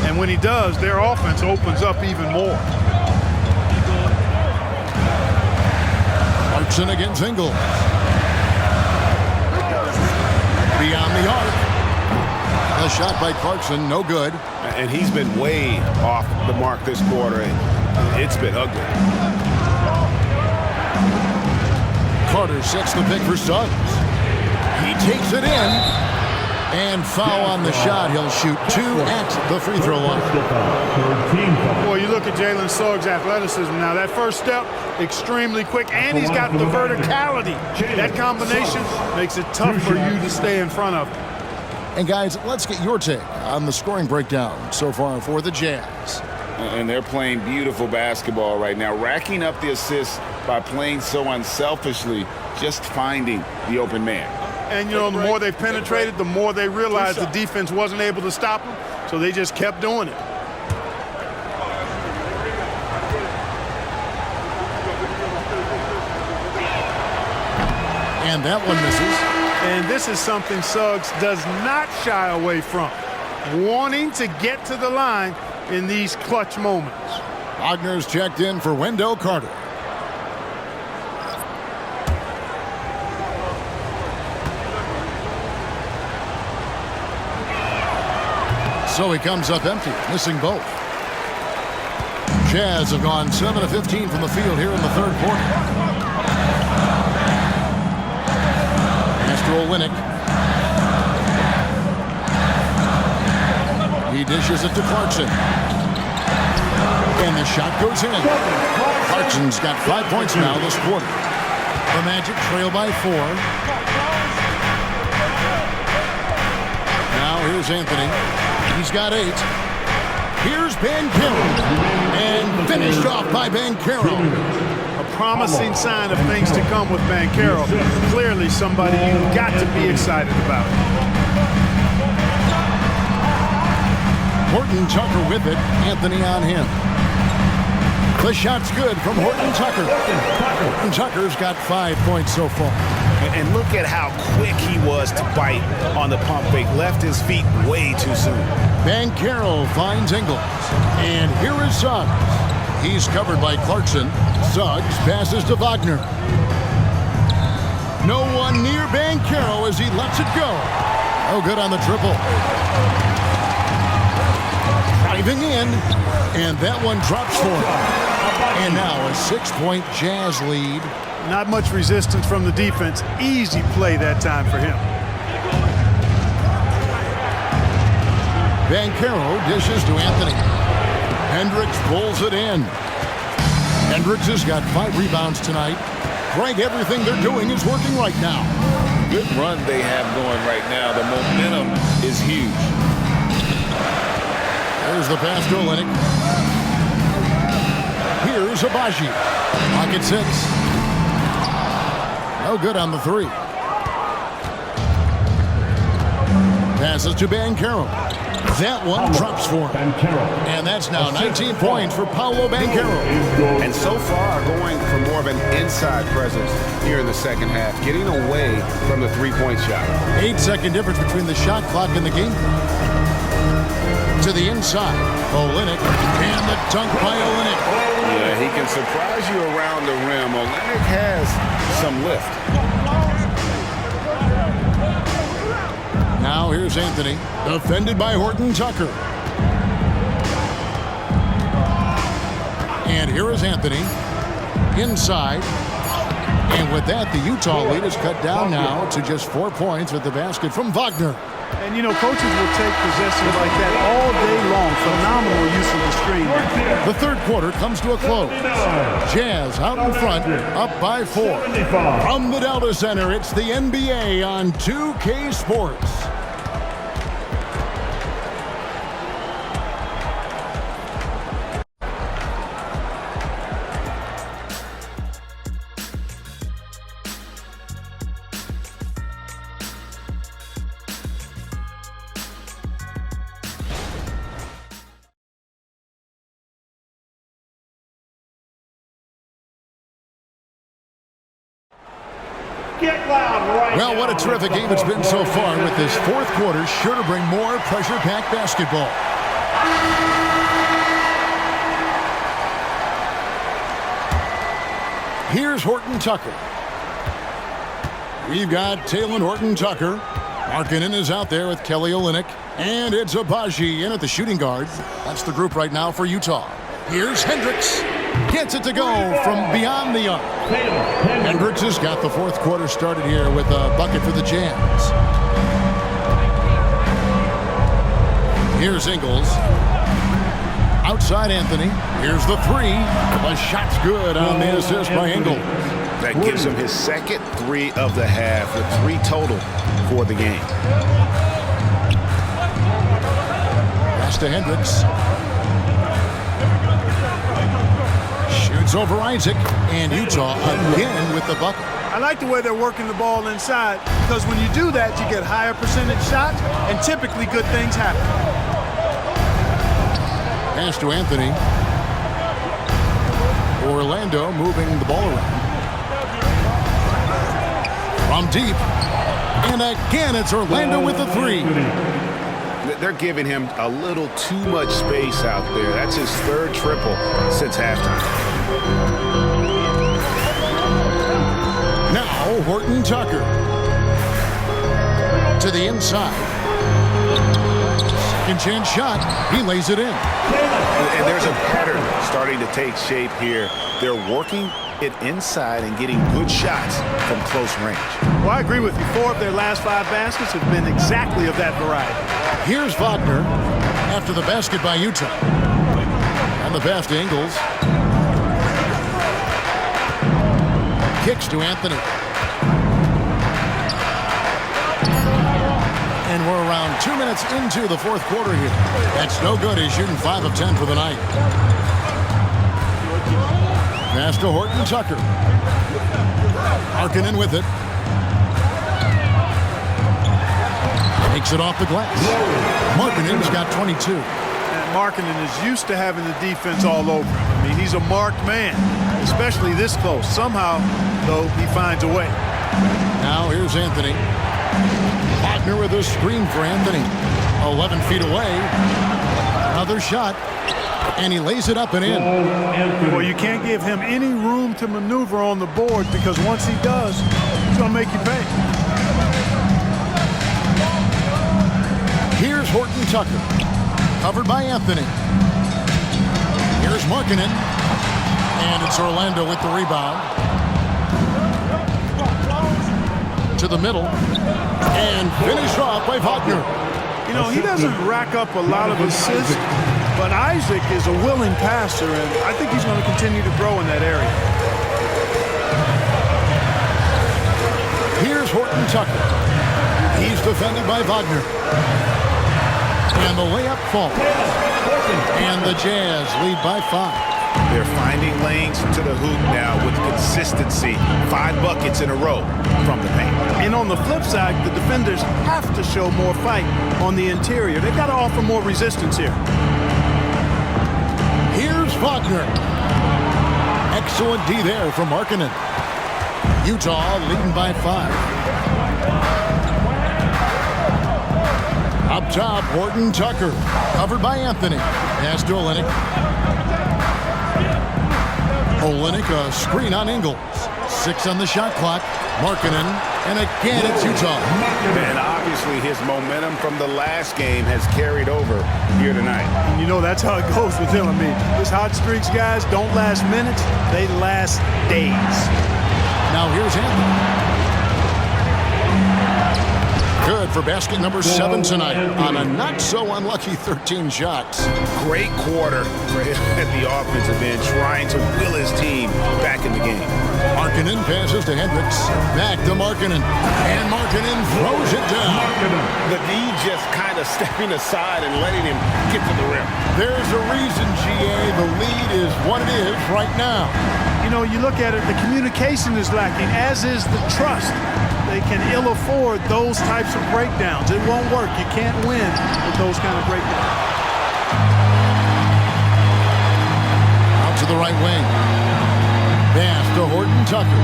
And when he does, their offense opens up even more. Clarkson against Ingles. Beyond the arc. A shot by Clarkson, no good. And he's been way off the mark this quarter, and it's been ugly. Carter sets the pick for Suggs. He takes it in. And foul on the shot. He'll shoot 2 at the free throw line. Boy, you look at Jalen Suggs' athleticism now. That first step, extremely quick, and he's got the verticality. That combination makes it tough for you to stay in front of him. And guys, let's get your take on the scoring breakdown so far for the Jazz. And they're playing beautiful basketball right now, racking up the assists by playing so unselfishly, just finding the open man. And, you know, the more they penetrated, the more they realized the defense wasn't able to stop them, so they just kept doing it. And that one misses. And this is something Suggs does not shy away from, wanting to get to the line in these clutch moments. Wagner's checked in for Wendell Carter. So he comes up empty, missing both. Jazz have gone 7 of 15 from the field here in the third quarter. Master Olynyk. He dishes it to Clarkson. And the shot goes in. Clarkson's got 5 points now this quarter. The Magic trail by 4. Now here's Anthony. He's got 8. Here's Banchero. And finished off by Banchero. A promising sign of things to come with Banchero. Clearly somebody you've got to be excited about. Horton Tucker with it. Anthony on him. The shot's good from Horton Tucker. Horton Tucker's got 5 points so far. And look at how quick he was to bite on the pump fake. Left his feet way too soon. Banchero finds Ingles. And here is Suggs. He's covered by Clarkson. Suggs passes to Wagner. No one near Banchero as he lets it go. Oh, good on the triple. Driving in, and that one drops for him. And now a 6-point Jazz lead. Not much resistance from the defense. Easy play that time for him. Banchero dishes to Anthony. Hendricks pulls it in. Hendricks has got 5 rebounds tonight. Greg, everything they're doing is working right now. Good run they have going right now. The momentum is huge. There's the pass to Olynyk. Here's Abaji. Pocket 6. No good on the 3. Passes to Banchero. That one drops for him. And that's now 19 points for Paolo Banchero. And so far going for more of an inside presence here in the second half, getting away from the three-point shot. 8-second difference between the shot clock and the game. To the inside, Olynyk, and the dunk by Olynyk. Yeah, he can surprise you around the rim. Olynyk has some lift. Now here's Anthony, defended by Horton Tucker. And here is Anthony, inside. And with that, the Utah lead is cut down now to just 4 points with the basket from Wagner. And, you know, coaches will take possessions like that all day long. Phenomenal use of the screen. The third quarter comes to a close. Jazz out in front, up by 4. From the Delta Center, it's the NBA on 2K Sports. Well, what a terrific game it's been so far, with this fourth quarter sure to bring more pressure-packed basketball. Here's Horton Tucker. We've got Talen Horton Tucker. Markkanen is out there with Kelly Olynyk. And it's Abaji in at the shooting guard. That's the group right now for Utah. Here's Hendricks. Gets it to go from beyond the arc. Hendricks has got the fourth quarter started here with a bucket for the Jazz. Here's Ingles. Outside Anthony. Here's the 3. The shot's good on the assist by Ingles. That gives him his second 3 of the half, with 3 total for the game. Pass to Hendricks. Shoots over Isaac, and Utah again with the bucket. I like the way they're working the ball inside, because when you do that, you get higher percentage shots, and typically good things happen. Pass to Anthony. Orlando moving the ball around. From deep. And again, it's Orlando with the 3. They're giving him a little too much space out there. That's his third triple since halftime. Now, Horton Tucker. To the inside. Second chance shot. He lays it in. And there's a pattern starting to take shape here. They're working it inside and getting good shots from close range. Well, I agree with you. 4 of their last 5 baskets have been exactly of that variety. Here's Wagner after the basket by Utah. And the pass to Ingles. Kicks to Anthony. And we're around 2 minutes into the fourth quarter here. That's no good. He's shooting 5 of 10 for the night. Pass to Horton Tucker. Markkanen with it. Takes it off the glass. Markkanen's got 22. And Markkanen is used to having the defense all over him. I mean, he's a marked man, especially this close. Somehow, though, he finds a way. Now here's Anthony. Wagner with a screen for Anthony. 11 feet away. Another shot. And he lays it up and in. Well, you can't give him any room to maneuver on the board because once he does, he's going to make you pay. Here's Horton Tucker. Covered by Anthony. Here's Markkanen. And it's Orlando with the rebound. To the middle. And finished off by Wagner. You know, he doesn't rack up a lot of assists, but Isaac is a willing passer, and I think he's going to continue to grow in that area. Here's Horton Tucker. He's defended by Wagner. And the layup falls. And the Jazz lead by 5. They're finding lanes to the hoop now with consistency. 5 buckets in a row from the paint. And on the flip side, the defenders have to show more fight on the interior. They've got to offer more resistance here. Here's Wagner. Excellent D there from Markkanen. Utah leading by 5. Up top, Horton Tucker. Covered by Anthony. Pass to Olynyk. Olynyk, a screen on Ingles. 6 on the shot clock. Markkanen, and again it's Utah. And obviously his momentum from the last game has carried over here tonight. And you know that's how it goes with him. I mean, those hot streaks, guys, don't last minutes. They last days. Now here's Anthony. Good for basket number 7 tonight on a not-so-unlucky 13 shots. Great quarter for him at the offensive end, trying to will his team back in the game. Markkanen passes to Hendricks. Back to Markkanen. And Markkanen throws it down. The D just kind of stepping aside and letting him get to the rim. There's a reason, GA. The lead is what it is right now. You know, you look at it, the communication is lacking, as is the trust. They can ill afford those types of breakdowns. It won't work. You can't win with those kind of breakdowns. Out to the right wing. Pass to Horton Tucker.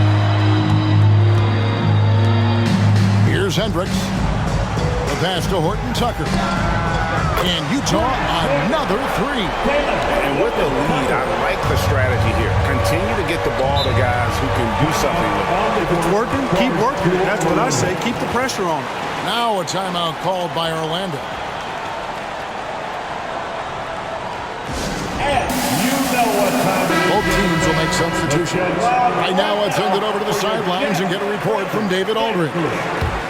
Here's Hendricks. The pass to Horton Tucker. And Utah, another 3. And with the lead, I like the strategy here. Continue to get the ball to guys who can do something with it. If it's working, keep working. That's what I say. Keep the pressure on it. Now a timeout called by Orlando. Both teams will make substitutions. Right now, let's send it over to the sidelines and get a report from David Aldridge.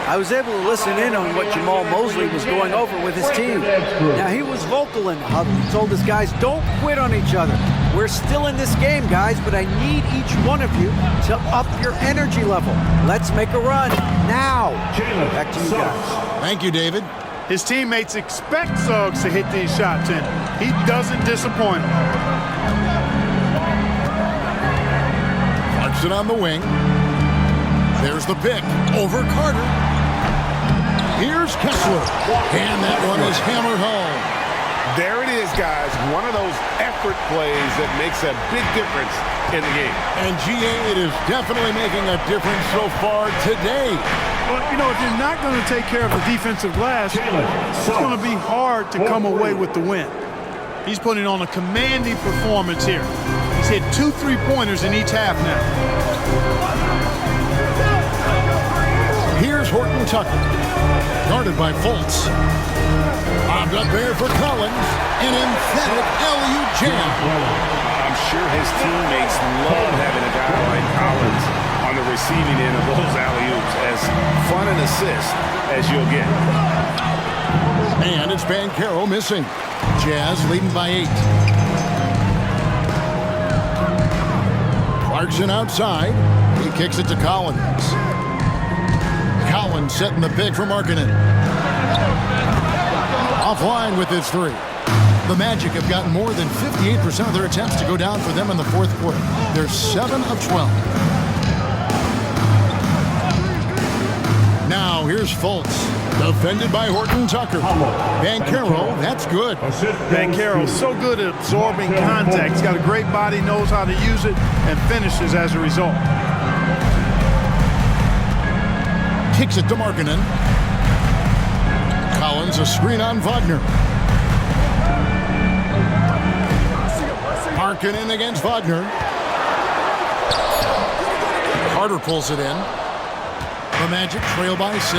I was able to listen in on what Jamal Mosley was going over with his team. Now, he was vocal and he told his guys, don't quit on each other. We're still in this game, guys, but I need each one of you to up your energy level. Let's make a run now. Back to you guys. Thank you, David. His teammates expect Suggs to hit these shots, and he doesn't disappoint them. Clarkson on the wing. There's the pick over Carter. Here's Kessler. And that one is hammered home. There it is, guys. One of those effort plays that makes a big difference in the game. And GA, it is definitely making a difference so far today. But, you know, if you're not going to take care of the defensive glass, it's going to be hard to come away with the win. He's putting on a commanding performance here. He's hit 2 3-pointers in each half now. Here's Horton Tucker. Guarded by Fultz. Bobbed up there for Collins. An emphatic alley-oop jam. I'm sure his teammates love having a guy like Collins on the receiving end of those alley-oops. As fun an assist as you'll get. And it's Banchero missing. Jazz leading by 8. Clarkson outside. He kicks it to Collins. Collins setting the pick for Markkanen. Offline with his 3. The Magic have gotten more than 58% of their attempts to go down for them in the fourth quarter. They're 7 of 12. Now here's Fultz. Defended by Horton Tucker. Banchero, that's good. Banchero, so good at absorbing contact. He's got a great body, knows how to use it, and finishes as a result. Kicks it to Markkanen. Collins, a screen on Wagner. Markkanen against Wagner. Carter pulls it in. The Magic trail by 6.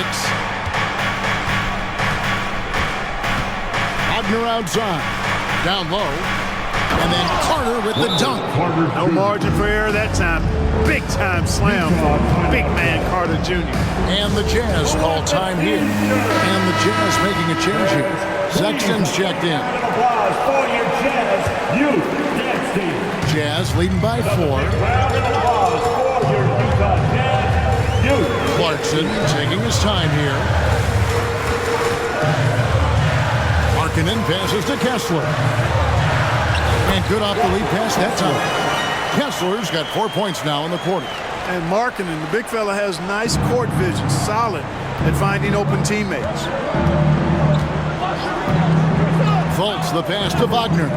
Wagner outside. Down low. And then Carter with the dunk. No margin for error that time. Big time slam for big man Carter Jr. And the Jazz call time here. And the Jazz making a change here. Sexton's checked in. Applause for your Jazz youth dance team. Jazz leading by 4. Round of applause for your Utah Jazz youth. Clarkson taking his time here. Markkanen passes to Kessler. And good off the lead pass that time. Kessler's got 4 points now in the quarter. And Markkanen, the big fella, has nice court vision, solid at finding open teammates. Fultz the pass to Wagner.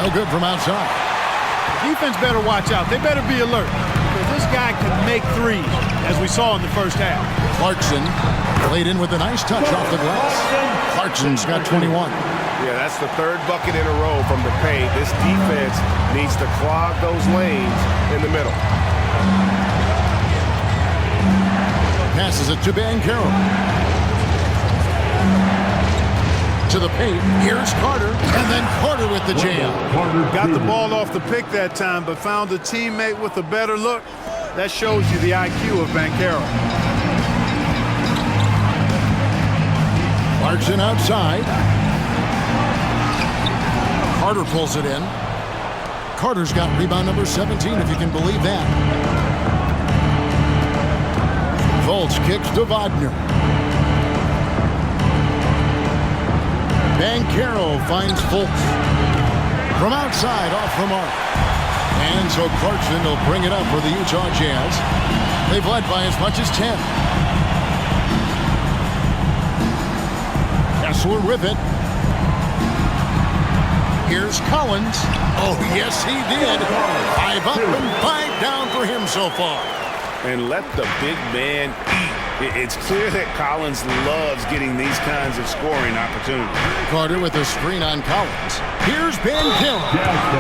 No good from outside. Defense better watch out. They better be alert because this guy can make threes, as we saw in the first half. Clarkson laid in with a nice touch off the glass. Clarkson's got 21. Yeah, that's the third bucket in a row from the paint. This defense needs to clog those lanes in the middle. Passes it to Banchero. To the paint. Here's Carter. And then Carter with the jam. Got the ball off the pick that time, but found a teammate with a better look. That shows you the IQ of Banchero. Clarkson outside. Carter pulls it in. Carter's got rebound number 17, if you can believe that. Fultz kicks to Wagner. Banchero finds Fultz. From outside, off the mark. And so Clarkson will bring it up for the Utah Jazz. They've led by as much as 10. Kessler with it. Here's Collins. Oh, yes, he did. 5 up and 5 down for him so far. And let the big man eat. It's clear that Collins loves getting these kinds of scoring opportunities. Carter with a screen on Collins. Here's Banchero.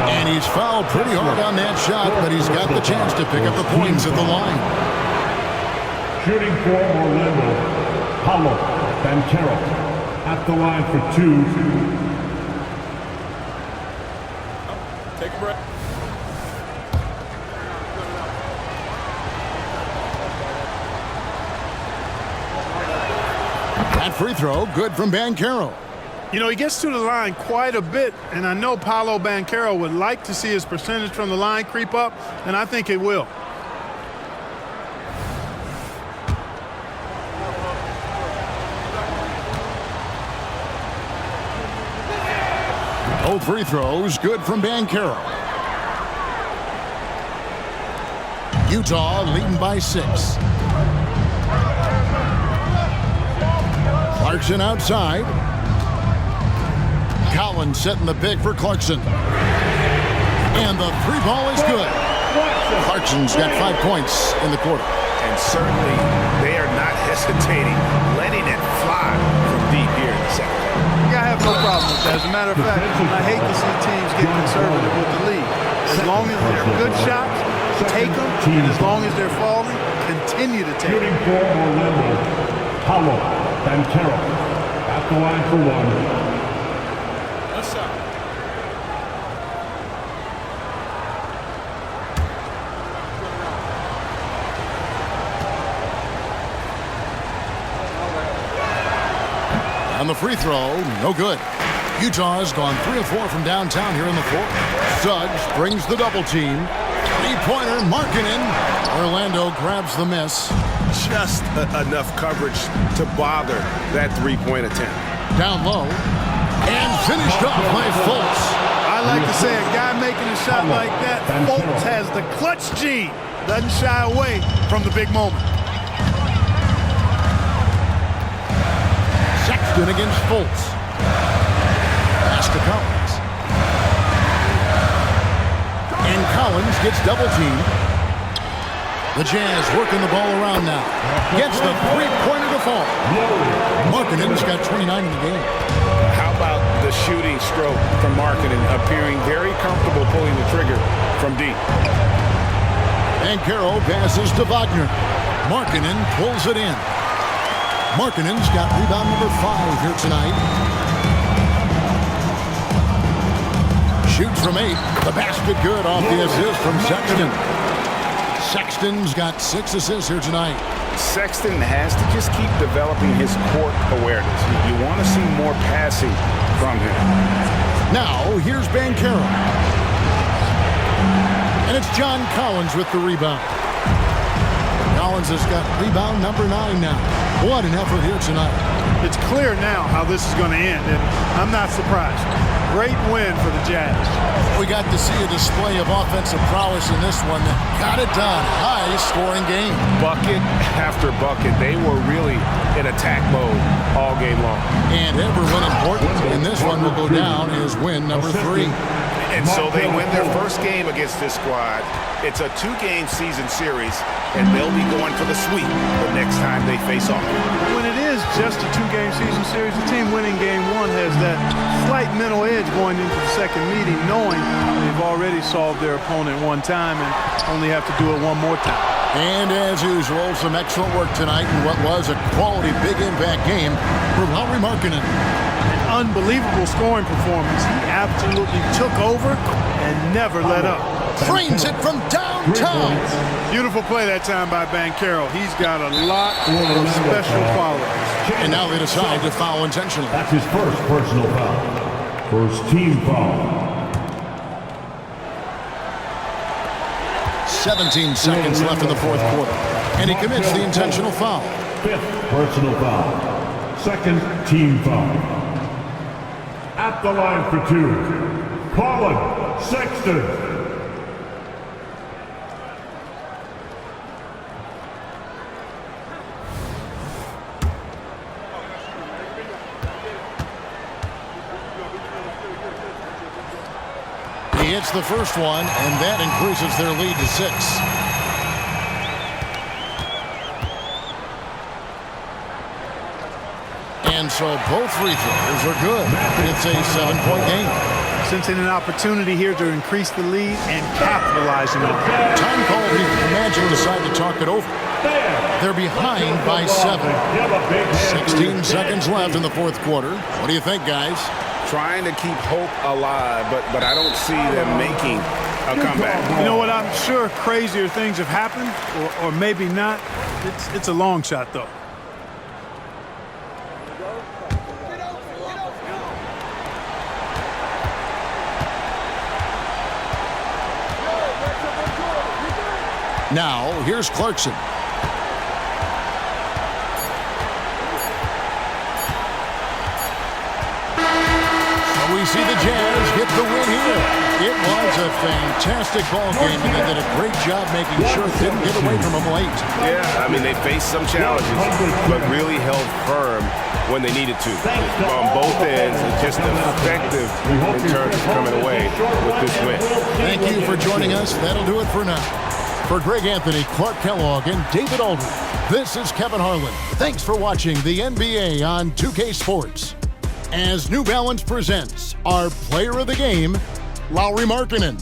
And he's fouled pretty hard on that shot, but he's got the chance to pick up the points at the line. Shooting for Orlando, Paulo Banchero at the line for 2. Take a breath. That free throw, good from Banchero. You know, he gets to the line quite a bit, and I know Paulo Banchero would like to see his percentage from the line creep up, and I think it will. Both free throws, good from Banchero. Utah leading by 6. Clarkson outside. Collins setting the pick for Clarkson. And the 3 ball is good. Clarkson's got 5 points in the quarter. And certainly they are not hesitating, letting it fly from deep here in the second half. Yeah, I have no problem with that. As a matter of fact, I hate to see teams get conservative with the lead. As long as they're good shots, take them. And as long as they're falling, continue to take them. Shooting for Orlando, Paulo Banchero at the line for 1. What's up? On the free throw, no good. Utah has gone 3 of 4 from downtown here in the fourth. Suggs brings the double team. 3-pointer, Markkanen. Orlando grabs the miss. Just enough coverage to bother that 3-point attempt. Down low. And finished off by Fultz. I like to say a guy making a shot like that, Fultz has the clutch gene. Doesn't shy away from the big moment. Sexton against Fultz. Pass to Collins. And Collins gets double teamed. The Jazz working the ball around now. Gets the three-pointer to fall. Markkanen's got 29 in the game. How about the shooting stroke from Markkanen, appearing very comfortable pulling the trigger from deep. Banchero passes to Wagner. Markkanen pulls it in. Markkanen's got rebound number 5 here tonight. Shoots from 8. The basket good off the assist from Sexton. Sexton's got 6 assists here tonight. Sexton has to just keep developing his court awareness. You want to see more passing from him. Now, here's Banchero. And it's John Collins with the rebound. Collins has got rebound number 9 now. What an effort here tonight. It's clear now how this is going to end, and I'm not surprised. Great win for the Jazz. We got to see a display of offensive prowess in this one that got it done. High-scoring game. Bucket after bucket. They were really in attack mode all game long. And every win important, and this one will go down as win number 3. And so they win their first game against this squad. It's a 2-game season series, and they'll be going for the sweep the next time they face off. When it is just a 2-game season series, the team winning game 1 has that slight mental edge going into the second meeting, knowing they've already solved their opponent one time and only have to do it one more time. And as usual, some excellent work tonight in what was a quality big impact game for Lauri Markkanen. An unbelievable scoring performance. He absolutely took over and never let up. Trains it from downtown. Beautiful play that time by Banchero. He's got a lot of special qualities. And now they decide to foul intentionally. That's his first personal foul. First team foul. 17 seconds left in the fourth quarter. And he commits the intentional foul. Fifth personal foul. Second team foul. At the line for 2, Colin Sexton. He hits the first one, and that increases their lead to 6. And so both free throws are good. It's a 7-point game. Sensing an opportunity here to increase the lead and capitalizing on it. Time called. The Magic decide to talk it over. They're behind by 7. 16 seconds left in the fourth quarter. What do you think, guys? Trying to keep hope alive, but I don't see them making a comeback. You know what? I'm sure crazier things have happened, or maybe not. It's a long shot, though. Now, here's Clarkson. We see the Jazz get the win here. It was a fantastic ball game, and they did a great job making sure it didn't get away from them late. Yeah, I mean, they faced some challenges, but really held firm when they needed to. On both ends, and just effective in terms of coming away with this win. Thank you for joining us. That'll do it for now. For Greg Anthony, Clark Kellogg, and David Aldridge, this is Kevin Harlan. Thanks for watching the NBA on 2K Sports. As New Balance presents our player of the game, Lauri Markkanen.